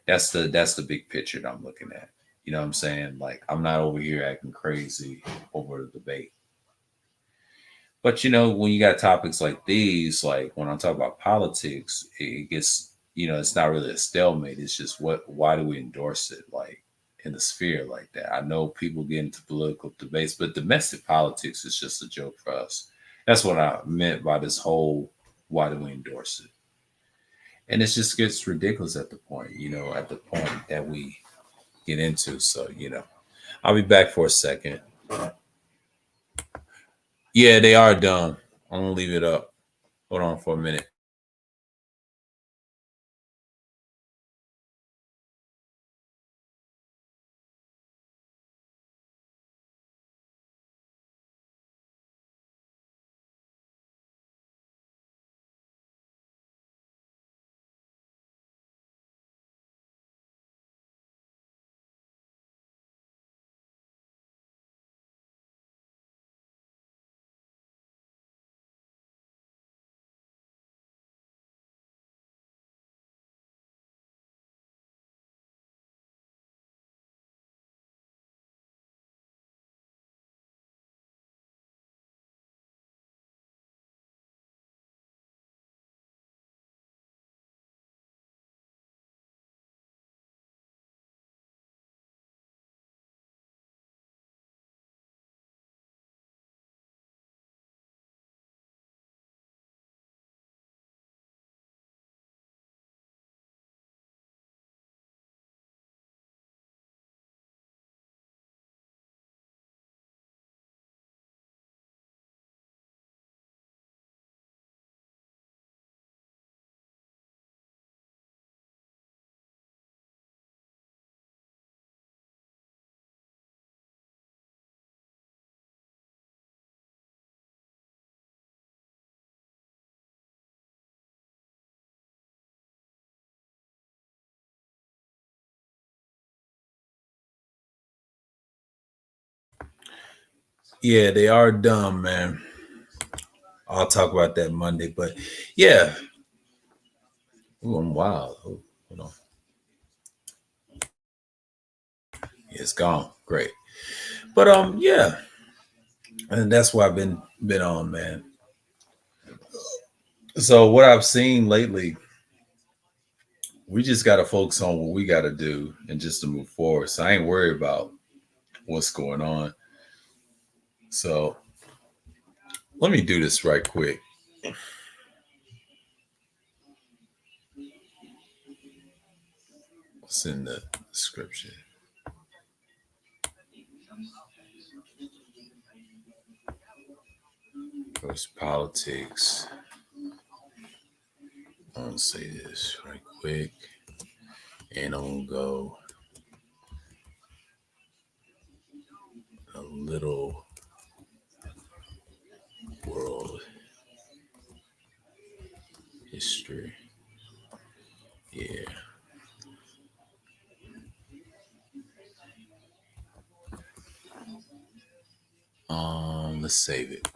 that's the big picture that I'm looking at. You know what I'm saying? Like I'm not over here acting crazy over the debate. But when you got topics like these, like when I'm talking about politics, it gets it's not really a stalemate. It's just why do we endorse it like in the sphere like that? I know people get into political debates, but domestic politics is just a joke for us. That's what I meant by this whole why do we endorse it? And it just gets ridiculous at the point, at the point that we get into. So, I'll be back for a second. Yeah, they are dumb. I'm gonna leave it up. Hold on for a minute. Yeah, they are dumb, man. I'll talk about that Monday. But yeah. Ooh, I'm wild. Ooh, hold on. Yeah, it's gone. Great. But yeah. And that's why I've been on, man. So what I've seen lately, we just got to focus on what we got to do and just to move forward. So I ain't worried about what's going on. So let me do this right quick. What's in the description? First politics. I'm gonna say this right quick, and I'm gonna go a little world history. Yeah. Let's save it.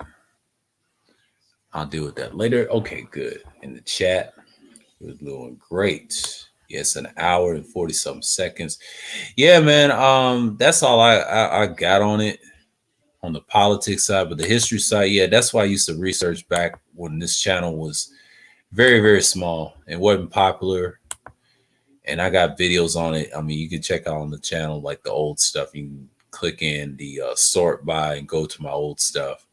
I'll deal with that later. Okay, good. In the chat, we're doing great. Yes, an hour and 40 something seconds. Yeah, man. That's all I got on it on the politics side, but the history side, yeah, that's why I used to research back when this channel was very, very small and wasn't popular. And I got videos on it. I mean, you can check out on the channel like the old stuff. You can click in the sort by and go to my old stuff.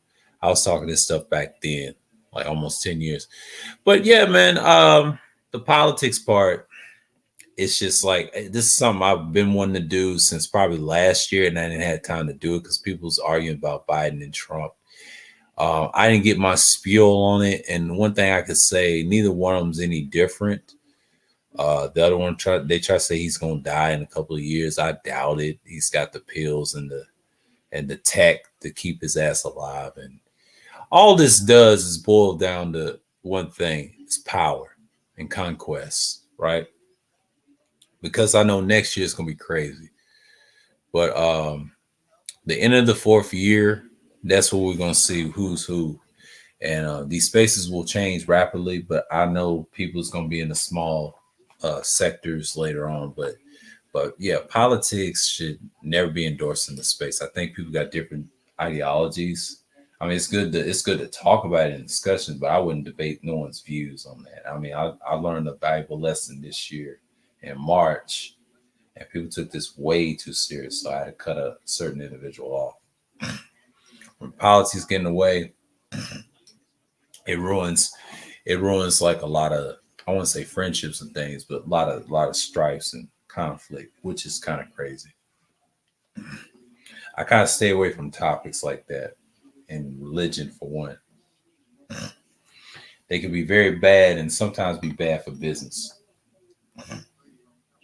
I was talking this stuff back then, like almost 10 years. But yeah, man, the politics part, it's just like this is something I've been wanting to do since probably last year, and I didn't have time to do it because people was arguing about Biden and Trump. I didn't get my spiel on it, and one thing I could say, neither one of them's any different. The other one they try to say he's gonna die in a couple of years. I doubt it. He's got the pills and the tech to keep his ass alive. And all this does is boil down to one thing: it's power and conquest, right? Because I know next year is gonna be crazy. But the end of the fourth year, that's where we're gonna see who's who. And these spaces will change rapidly, but I know people's gonna be in the small sectors later on. But yeah, politics should never be endorsed in the space. I think people got different ideologies. I mean, it's good to talk about it in discussions, but I wouldn't debate no one's views on that. I mean, I learned a valuable lesson this year in March, and people took this way too serious, so I had to cut a certain individual off. When politics get in the way, it ruins like a lot of, I want to say friendships and things, but a lot of strifes and conflict, which is kind of crazy. I kind of stay away from topics like that, and religion for one. They can be very bad and sometimes be bad for business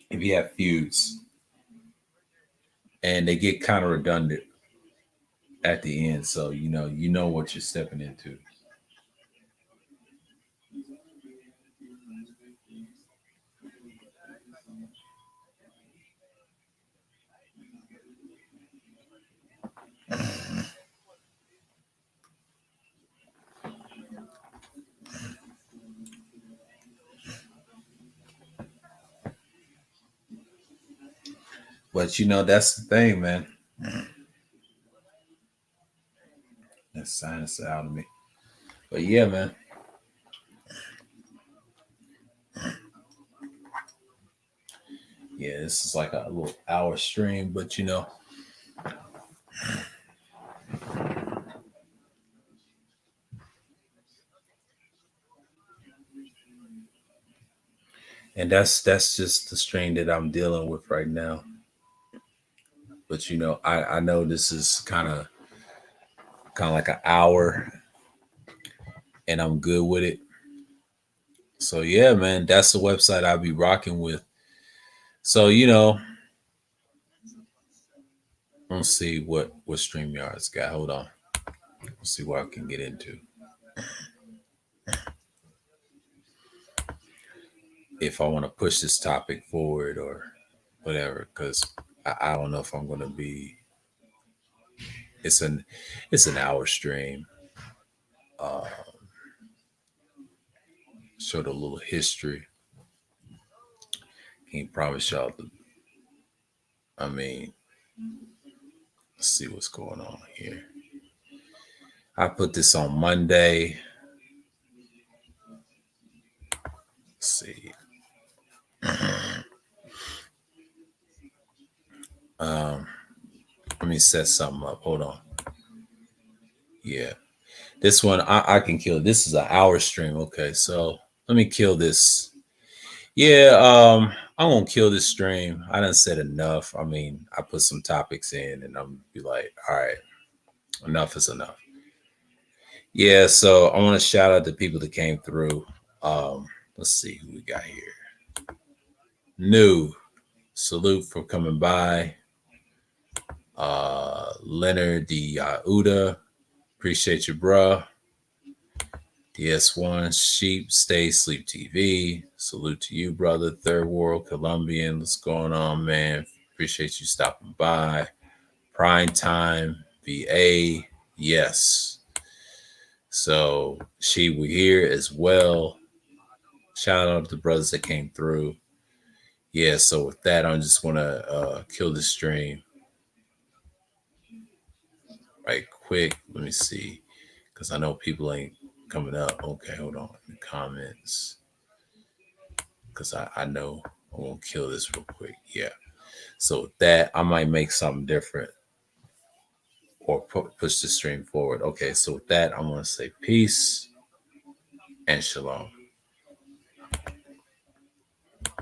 if you have feuds, and they get kind of redundant at the end. So you know what you're stepping into. But that's the thing, man. That's sinus out of me. But yeah, man. Yeah, this is like a little hour stream, but and that's just the strain that I'm dealing with right now. But I know this is kind of like an hour, and I'm good with it. So yeah, man, that's the website I'll be rocking with. So let's see what StreamYard's got. Hold on, let's see what I can get into. If I want to push this topic forward or whatever, because I don't know if I'm gonna be. It's an hour stream. Uh, Showed a little history. Can't promise y'all the. I mean, let's see what's going on here. I put this on Monday. Um, let me set something up. Hold on. Yeah. This one I can kill. This is an hour stream. Okay, so let me kill this. Yeah, I'm gonna kill this stream. I done said enough. I mean, I put some topics in and I'm be like, all right, enough is enough. Yeah, so I want to shout out the people that came through. Let's see who we got here. New. Salute for coming by. Leonard D. Uda. Appreciate you, bruh. DS1, Sheep, Stay Sleep TV. Salute to you, brother. Third World Colombian. What's going on, man? Appreciate you stopping by. Prime Time, VA. Yes. So, she, we here as well. Shout out to the brothers that came through. Yeah, so with that, I just want to kill the stream right quick. Let me see. Because I know people ain't coming up. Okay, hold on. In the comments. Because I know I won't kill this real quick. Yeah. So with that, I might make something different or push the stream forward. Okay, so with that, I want to say peace and shalom.